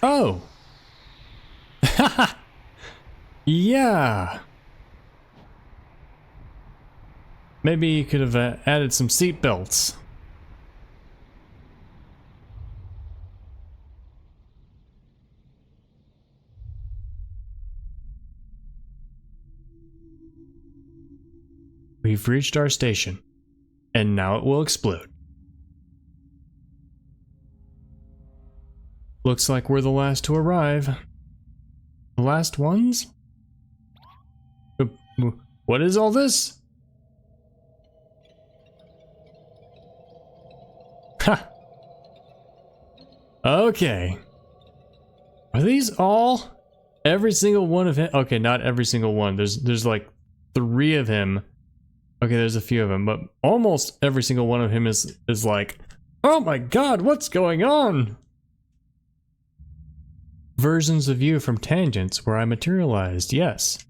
Oh! Haha! Yeah! Maybe you could have added some seat belts. We've reached our station, and now it will explode. Looks like we're the last to arrive. The last ones? What is all this? Ha! Okay. Are these all? Every single one of him? Okay, not every single one. There's like 3 of him. Okay, there's a few of them, but almost every single one of him is like, oh my god, what's going on? Versions of you from tangents where I materialized, yes.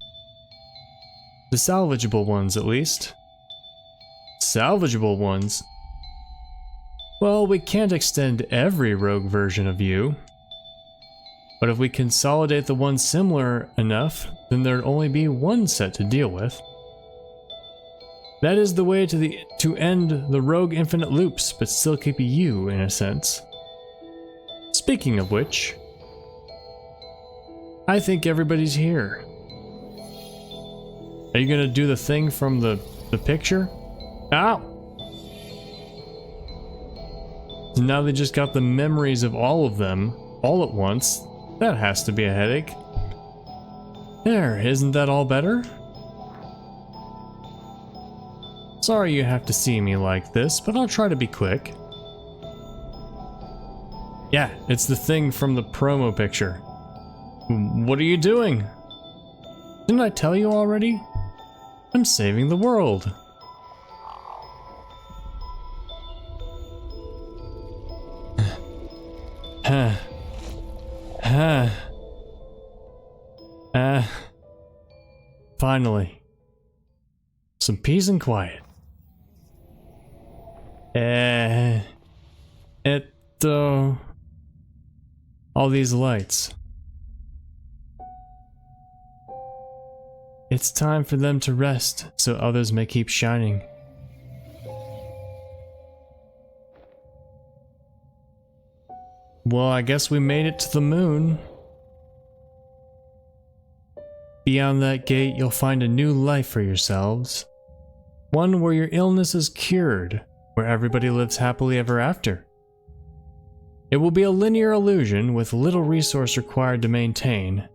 The salvageable ones, at least. Salvageable ones? Well, we can't extend every rogue version of you. But if we consolidate the ones similar enough, then there'd only be one set to deal with. That is the way to end the rogue infinite loops, but still keep you, in a sense. Speaking of which, I think everybody's here. Are you gonna do the thing from the picture? Ow! Now they just got the memories of all of them, all at once. That has to be a headache. There, isn't that all better? Sorry you have to see me like this, but I'll try to be quick. Yeah, it's the thing from the promo picture. What are you doing? Didn't I tell you already? I'm saving the world. Finally. Some peace and quiet. All these lights. It's time for them to rest so others may keep shining. Well, I guess we made it to the moon. Beyond that gate, you'll find a new life for yourselves. One where your illness is cured, where everybody lives happily ever after. It will be a linear illusion with little resource required to maintain,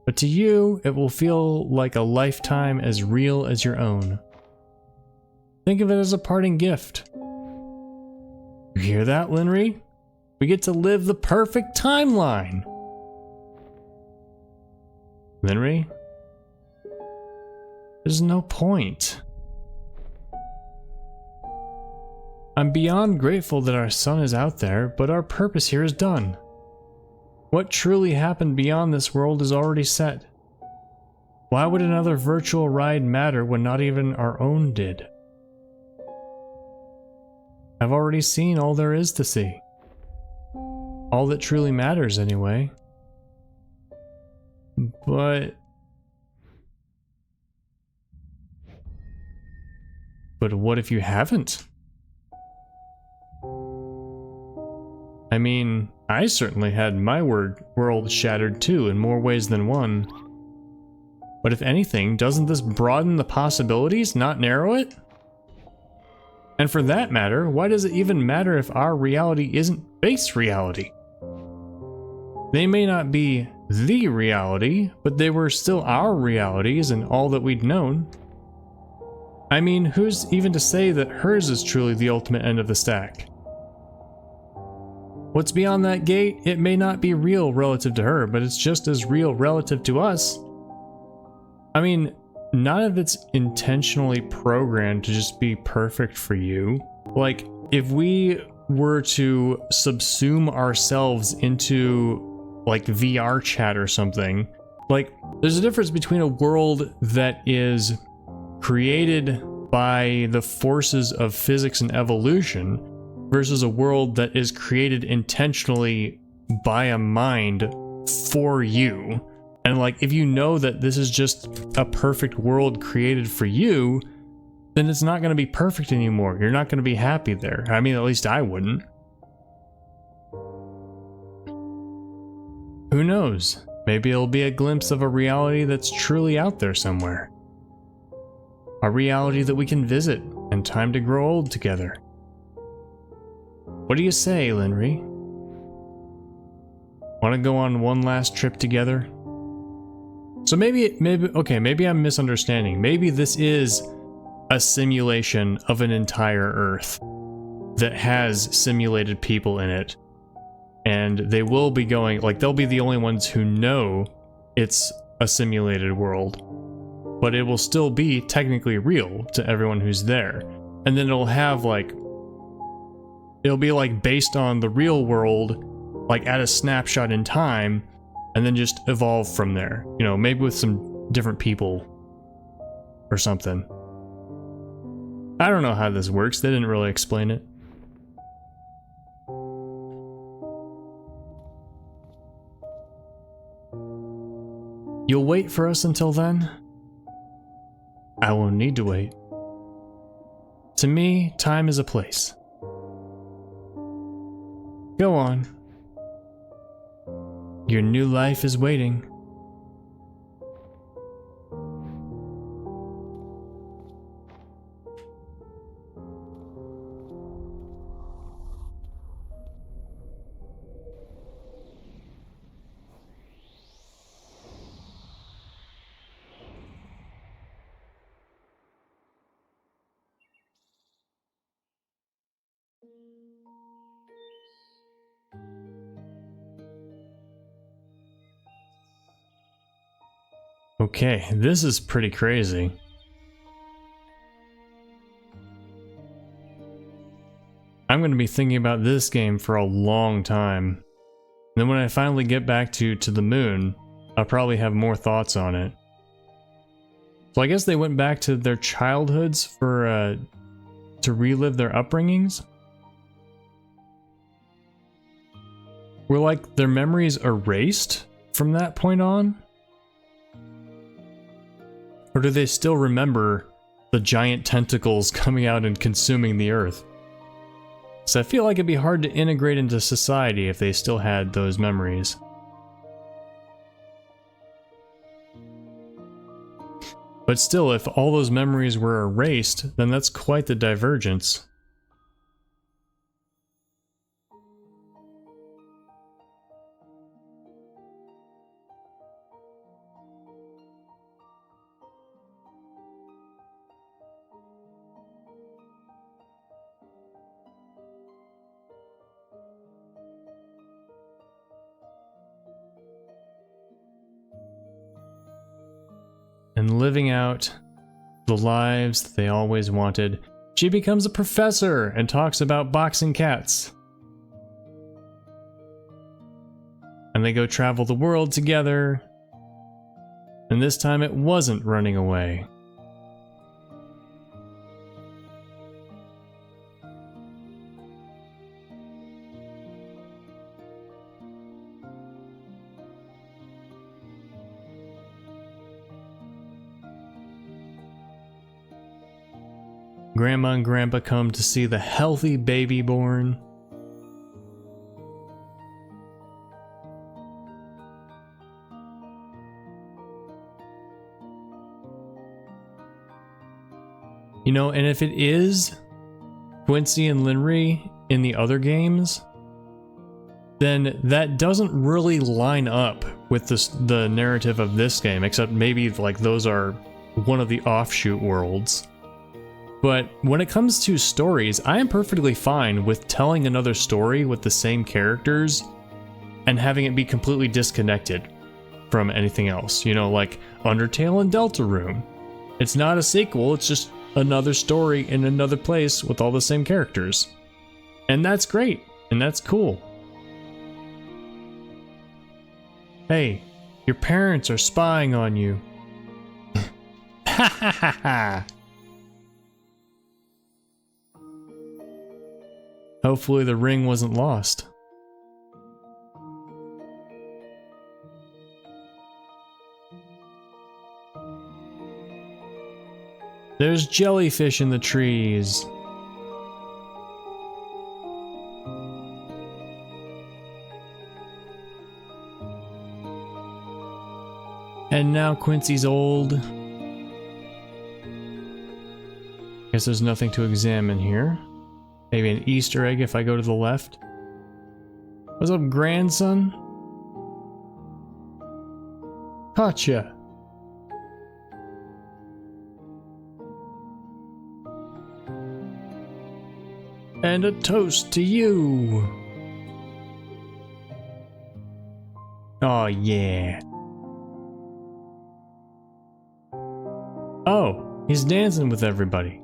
but to you, it will feel like a lifetime as real as your own. Think of it as a parting gift. You hear that, Linry? We get to live the perfect timeline! Linry? There's no point. I'm beyond grateful that our son is out there, but our purpose here is done. What truly happened beyond this world is already set. Why would another virtual ride matter when not even our own did? I've already seen all there is to see. All that truly matters, anyway. But what if you haven't? I mean, I certainly had my world shattered too in more ways than one. But if anything, doesn't this broaden the possibilities, not narrow it? And for that matter, why does it even matter if our reality isn't base reality? They may not be the reality, but they were still our realities and all that we'd known. I mean, who's even to say that hers is truly the ultimate end of the stack? What's beyond that gate, it may not be real relative to her, but it's just as real relative to us. I mean, none of it's intentionally programmed to just be perfect for you. Like, if we were to subsume ourselves into, like, VR chat or something, like, there's a difference between a world that is created by the forces of physics and evolution versus a world that is created intentionally by a mind for you. And like, if you know that this is just a perfect world created for you, then it's not going to be perfect anymore. You're not going to be happy there. I mean, at least I wouldn't. Who knows? Maybe it'll be a glimpse of a reality that's truly out there somewhere. A reality that we can visit and time to grow old together. What do you say, Linry? Want to go on one last trip together? So maybe I'm misunderstanding. Maybe this is a simulation of an entire Earth that has simulated people in it. And they will be going, like, they'll be the only ones who know it's a simulated world. But it will still be technically real to everyone who's there. And then it'll have, like, it'll be, like, based on the real world, like, at a snapshot in time, and then just evolve from there. You know, maybe with some different people or something. I don't know how this works. They didn't really explain it. You'll wait for us until then? I won't need to wait. To me, time is a place. Go on. Your new life is waiting. Okay, this is pretty crazy. I'm going to be thinking about this game for a long time. And then when I finally get back to the moon, I'll probably have more thoughts on it. So I guess they went back to their childhoods for to relive their upbringings. were like their memories erased from that point on? Or do they still remember the giant tentacles coming out and consuming the earth? So I feel like it'd be hard to integrate into society if they still had those memories. But still, if all those memories were erased, then that's quite the divergence. And living out the lives that they always wanted, she becomes a professor and talks about boxing cats. And they go travel the world together. And this time it wasn't running away. Grandma and Grandpa come to see the healthy baby born. You know, and if it is Quincy and Linry in the other games, then that doesn't really line up with the narrative of this game, except maybe like those are one of the offshoot worlds. But when it comes to stories, I am perfectly fine with telling another story with the same characters and having it be completely disconnected from anything else. You know, like Undertale and Deltarune. It's not a sequel, it's just another story in another place with all the same characters. And that's great, and that's cool. Hey, your parents are spying on you. Ha ha ha ha! Hopefully the ring wasn't lost. There's jellyfish in the trees. And now Quincy's old. Guess there's nothing to examine here. Maybe an Easter egg if I go to the left. What's up, grandson? Gotcha. And a toast to you. Oh, yeah. Oh, he's dancing with everybody.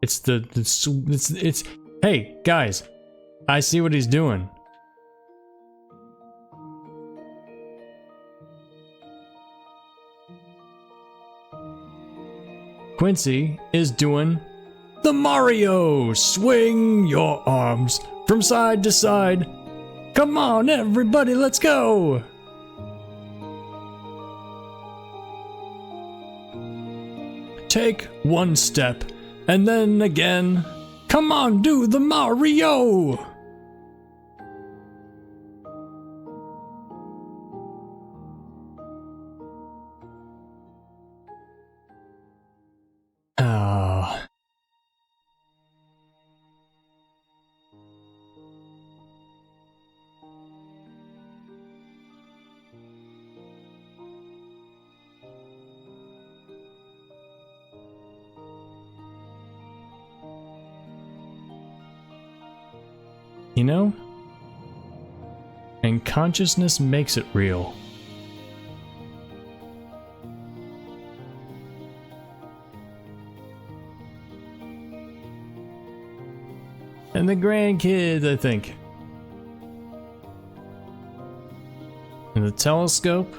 It's hey guys, I see what he's doing. Quincy is doing the Mario! Swing your arms from side to side. Come on everybody, let's go! Take one step. And then again, come on, do the Mario! Ah. You know? And consciousness makes it real. And the grandkids, I think. And the telescope.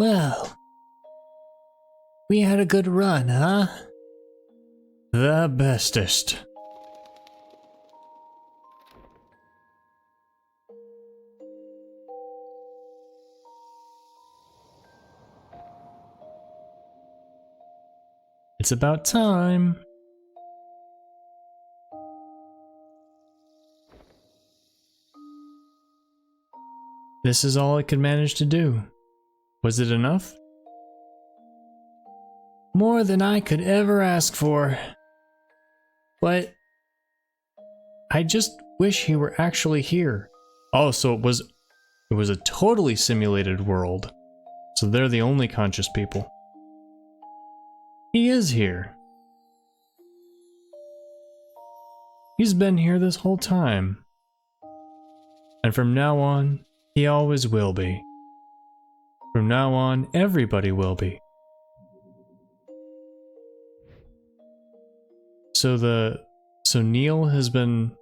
Well, we had a good run, huh? The bestest. It's about time. This is all I could manage to do. Was it enough? More than I could ever ask for. But I just wish he were actually here. Oh, so it was a totally simulated world. So they're the only conscious people. He is here. He's been here this whole time. And from now on, he always will be. From now on, everybody will be. So Neil has been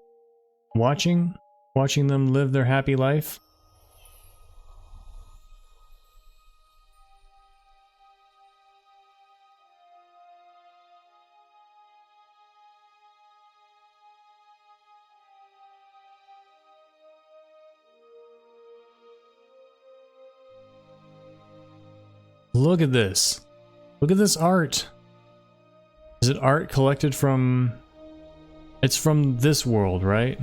watching them live their happy life. Look at this. Look at this art. Is it art collected from... It's from this world, right?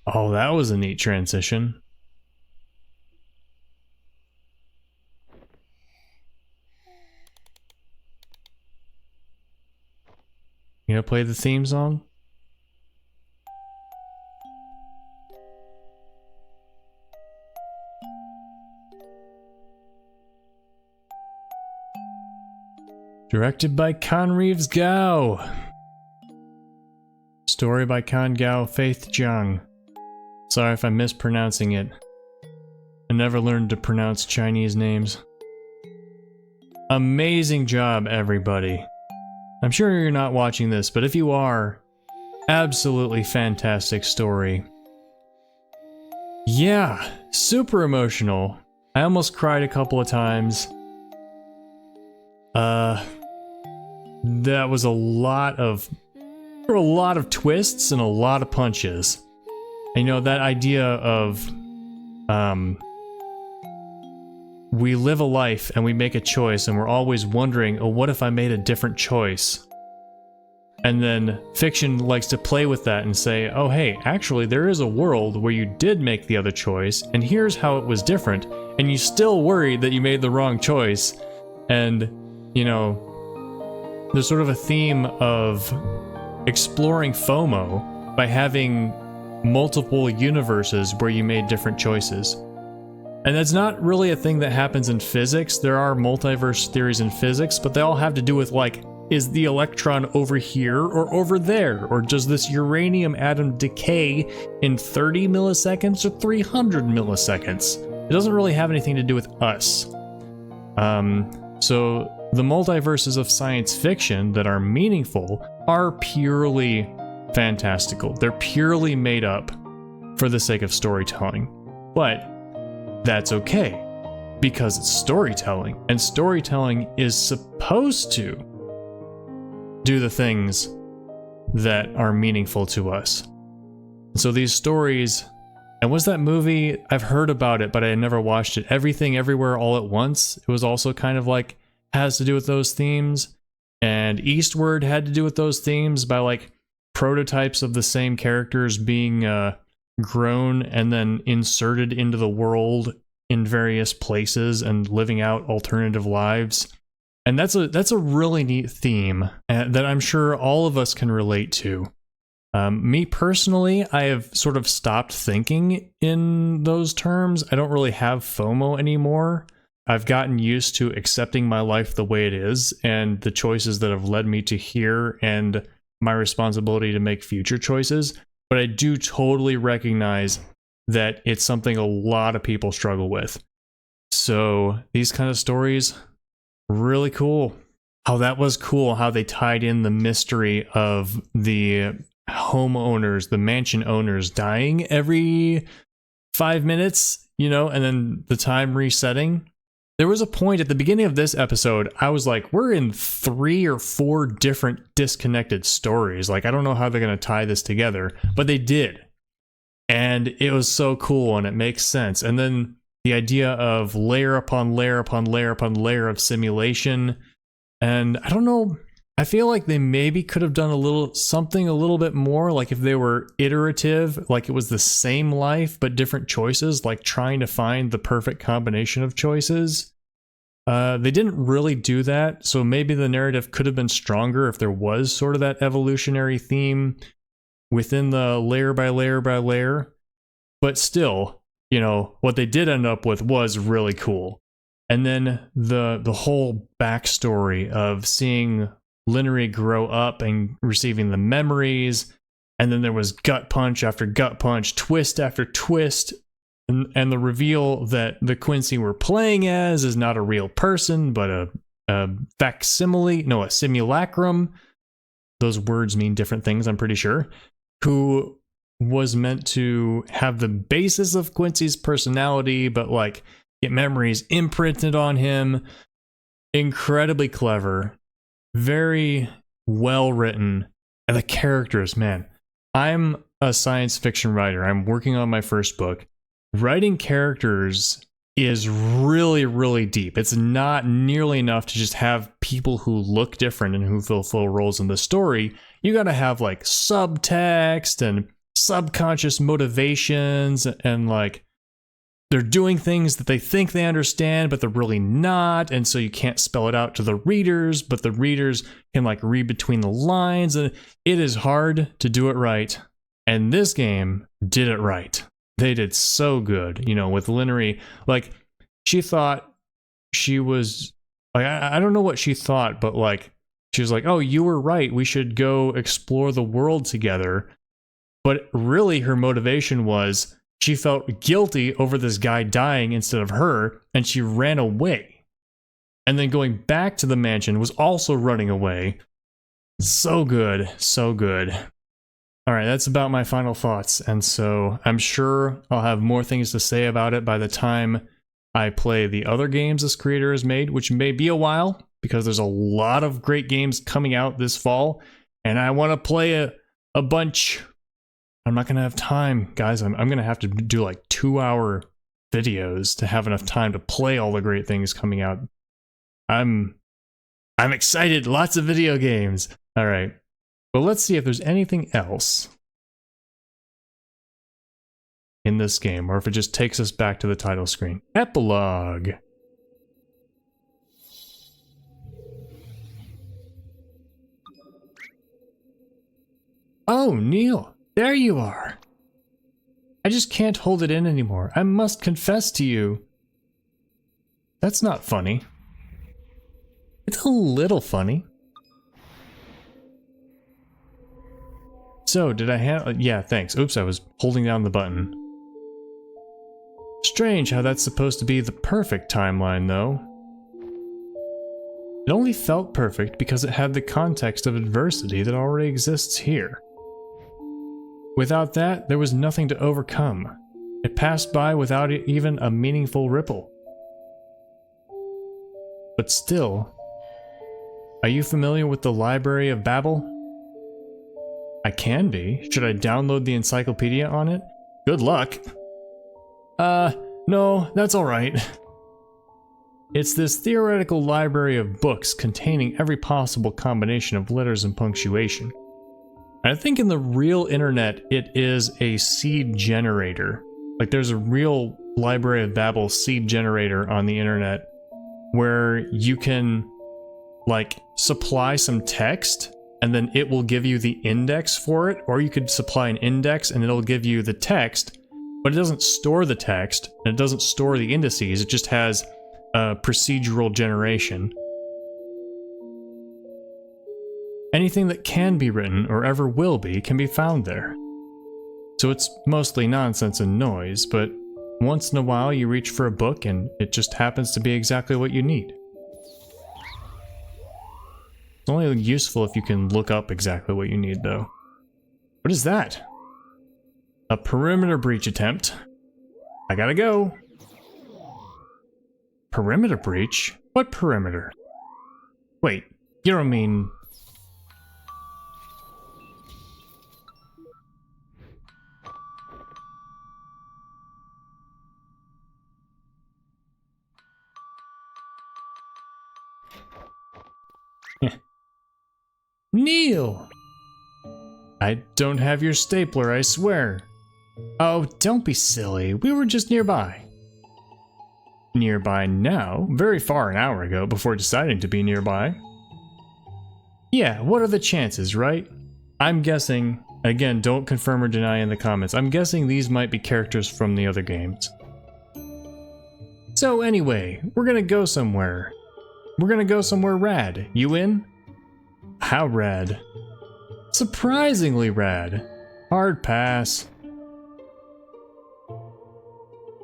Oh, that was a neat transition. You gonna play the theme song? Directed by Conreeves Gao. Story by Con Gao Faith Zhang. Sorry if I'm mispronouncing it. I never learned to pronounce Chinese names. Amazing job, everybody. I'm sure you're not watching this, but if you are, absolutely fantastic story. Yeah, super emotional. I almost cried a couple of times. That was there were a lot of twists and a lot of punches. And, you know, that idea of, we live a life and we make a choice and we're always wondering, oh, what if I made a different choice? And then fiction likes to play with that and say, oh, hey, actually there is a world where you did make the other choice and here's how it was different. And you still worried that you made the wrong choice. And, you know, there's sort of a theme of exploring FOMO by having multiple universes where you made different choices. And that's not really a thing that happens in physics. There are multiverse theories in physics, but they all have to do with, like, is the electron over here or over there? Or does this uranium atom decay in 30 milliseconds or 300 milliseconds? It doesn't really have anything to do with us. So the multiverses of science fiction that are meaningful are purely fantastical. They're purely made up for the sake of storytelling. But that's okay, because it's storytelling, and storytelling is supposed to do the things that are meaningful to us. So these stories, and what's that movie? I've heard about it, but I never watched it. Everything Everywhere All at Once. It was also kind of like, has to do with those themes. And Eastward had to do with those themes by, like, prototypes of the same characters being grown and then inserted into the world in various places and living out alternative lives. And that's a really neat theme that I'm sure all of us can relate to. Me personally, I have sort of stopped thinking in those terms. I don't really have FOMO anymore. I've gotten used to accepting my life the way it is and the choices that have led me to here and my responsibility to make future choices. But I do totally recognize that it's something a lot of people struggle with. So these kind of stories, really cool. how that was cool, how they tied in the mystery of the homeowners, the mansion owners dying every 5 minutes, you know, and then the time resetting. There was a point at the beginning of this episode, I was like, we're in 3 or 4 different disconnected stories. Like, I don't know how they're going to tie this together, but they did. And it was so cool and it makes sense. And then the idea of layer upon layer upon layer upon layer of simulation. And I don't know, I feel like they maybe could have done something a little bit more, like if they were iterative, like it was the same life but different choices, like trying to find the perfect combination of choices. They didn't really do that, so maybe the narrative could have been stronger if there was sort of that evolutionary theme within the layer by layer by layer. But still, you know, what they did end up with was really cool. And then the whole backstory of seeing Linery grow up and receiving the memories, and then there was gut punch after gut punch, twist after twist, and the reveal that the Quincy we're playing as is not a real person, but a facsimile, no, a simulacrum. Those words mean different things, I'm pretty sure. Who was meant to have the basis of Quincy's personality, but like get memories imprinted on him. Incredibly clever. Very well written, and the characters, man. I'm a science fiction writer. I'm working on my first book. Writing characters is really, really deep. It's not nearly enough to just have people who look different and who fulfill roles in the story. You gotta have like subtext and subconscious motivations, and like they're doing things that they think they understand, but they're really not. And so you can't spell it out to the readers, but the readers can like read between the lines. And it is hard to do it right. And this game did it right. They did so good, you know, with Linery. Like, she thought she was, like, I don't know what she thought, but like, she was like, oh, you were right. We should go explore the world together. But really her motivation was, she felt guilty over this guy dying instead of her, and she ran away. And then going back to the mansion was also running away. So good, so good. All right, that's about my final thoughts. And so I'm sure I'll have more things to say about it by the time I play the other games this creator has made, which may be a while because there's a lot of great games coming out this fall, and I want to play a bunch. I'm not going to have time, guys. I'm going to have to do like 2-hour videos to have enough time to play all the great things coming out. I'm excited. Lots of video games. All right. Well, let's see if there's anything else in this game, or if it just takes us back to the title screen. Epilogue. Oh, Neil. There you are. I just can't hold it in anymore. I must confess to you. That's not funny. It's a little funny. So, did I handle... Yeah, thanks. Oops, I was holding down the button. Strange how that's supposed to be the perfect timeline, though. It only felt perfect because it had the context of adversity that already exists here. Without that, there was nothing to overcome. It passed by without even a meaningful ripple. But still, are you familiar with the Library of Babel? I can be. Should I download the encyclopedia on it? Good luck. No, that's alright. It's this theoretical library of books containing every possible combination of letters and punctuation. I think in the real internet, it is a seed generator. Like, there's a real Library of Babel seed generator on the internet where you can, like, supply some text and then it will give you the index for it, or you could supply an index and it'll give you the text, but it doesn't store the text and it doesn't store the indices. It just has a procedural generation. Anything that can be written, or ever will be, can be found there. So it's mostly nonsense and noise, but once in a while you reach for a book and it just happens to be exactly what you need. only useful if you can look up exactly what you need, though. What is that? A perimeter breach attempt. I gotta go. Perimeter breach? What perimeter? Wait, you don't mean... Neil! I don't have your stapler, I swear. Oh, don't be silly. We were just nearby. Nearby now? Very far an hour ago before deciding to be nearby. Yeah, what are the chances, right? I'm guessing, again, don't confirm or deny in the comments, I'm guessing these might be characters from the other games. So anyway, we're gonna go somewhere. We're gonna go somewhere rad. You in? How rad? Surprisingly rad. Hard pass.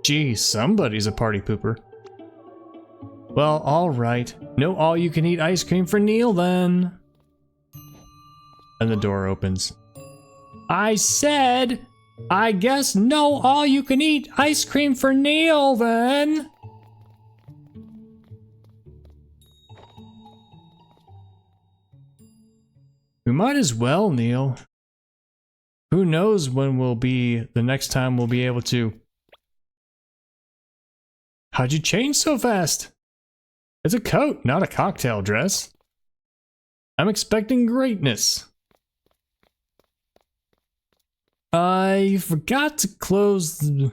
Gee, somebody's a party pooper. Well, alright. No all-you-can-eat ice cream for Neil, then. And the door opens. I said, I guess no all-you-can-eat ice cream for Neil, then. We might as well, Neil. Who knows when the next time we'll be able to... How'd you change so fast? It's a coat, not a cocktail dress. I'm expecting greatness. I forgot to close the...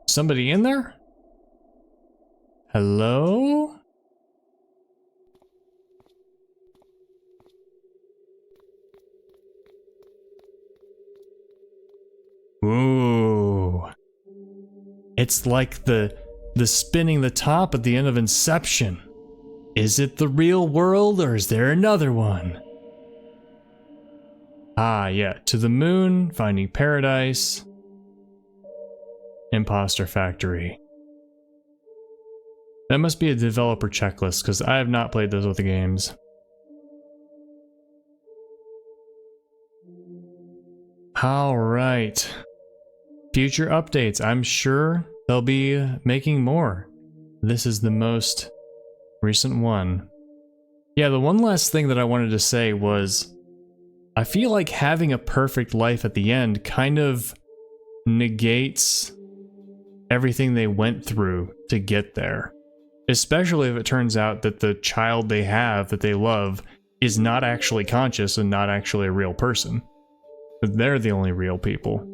Somebody in there? Hello? Ooh. It's like the spinning the top at the end of Inception. Is it the real world or is there another one? Ah, yeah. To the moon, finding paradise. Impostor factory. That must be a developer checklist because I have not played those other games. All right. Future updates. I'm sure they'll be making more. This is the most recent one. Yeah, the one last thing that I wanted to say was I feel like having a perfect life at the end kind of negates everything they went through to get there. Especially if it turns out that the child they have that they love is not actually conscious and not actually a real person. But they're the only real people.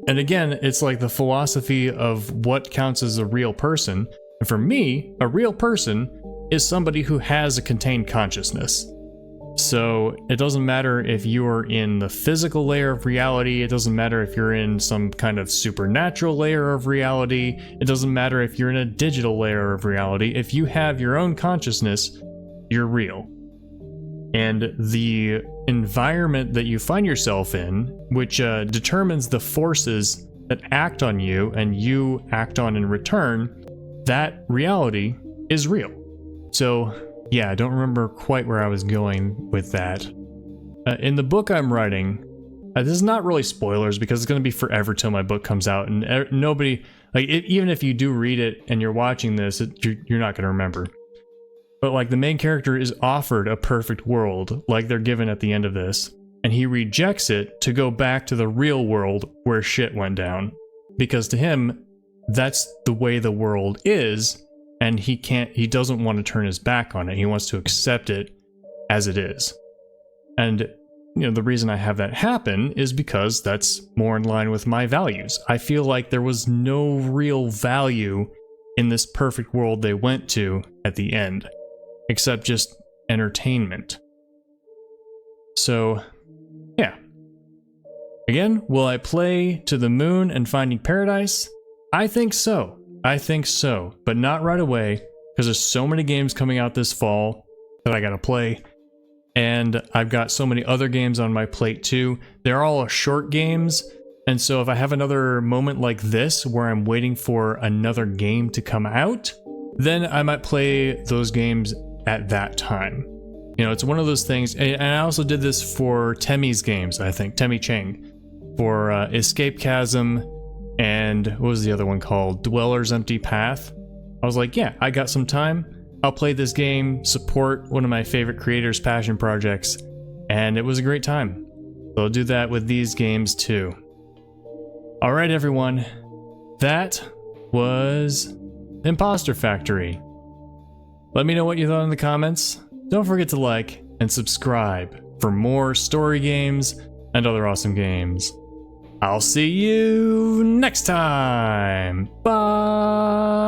And again, it's like the philosophy of what counts as a real person. And for me, a real person is somebody who has a contained consciousness. So it doesn't matter if you're in the physical layer of reality, it doesn't matter if you're in some kind of supernatural layer of reality, it doesn't matter if you're in a digital layer of reality. If you have your own consciousness, you're real. And the environment that you find yourself in, which determines the forces that act on you and you act on in return, that reality is real. So yeah, I don't remember quite where I was going with that. In the book I'm writing, this is not really spoilers because it's going to be forever till my book comes out, and nobody, like, even if you do read it and you're watching this, you're not going to remember. But like the main character is offered a perfect world, like they're given at the end of this, and he rejects it to go back to the real world where shit went down. Because to him, that's the way the world is, and he doesn't want to turn his back on it. He wants to accept it as it is. And you know, the reason I have that happen is because that's more in line with my values. I feel like there was no real value in this perfect world they went to at the end, except just entertainment. So, yeah. Again, will I play To the Moon and Finding Paradise? I think so. I think so, but not right away, because there's so many games coming out this fall that I gotta play, and I've got so many other games on my plate too. They're all short games, and so if I have another moment like this where I'm waiting for another game to come out, then I might play those games at that time. You know, it's one of those things, and I also did this for Temmie's games, I think, Temmie Chang, for Escape Chasm, and what was the other one called? Dweller's Empty Path. I was like, yeah, I got some time, I'll play this game, support one of my favorite creators' passion projects, and it was a great time. So I'll do that with these games too. Alright everyone, that was Impostor Factory. Let me know what you thought in the comments. Don't forget to like and subscribe for more story games and other awesome games. I'll see you next time. Bye!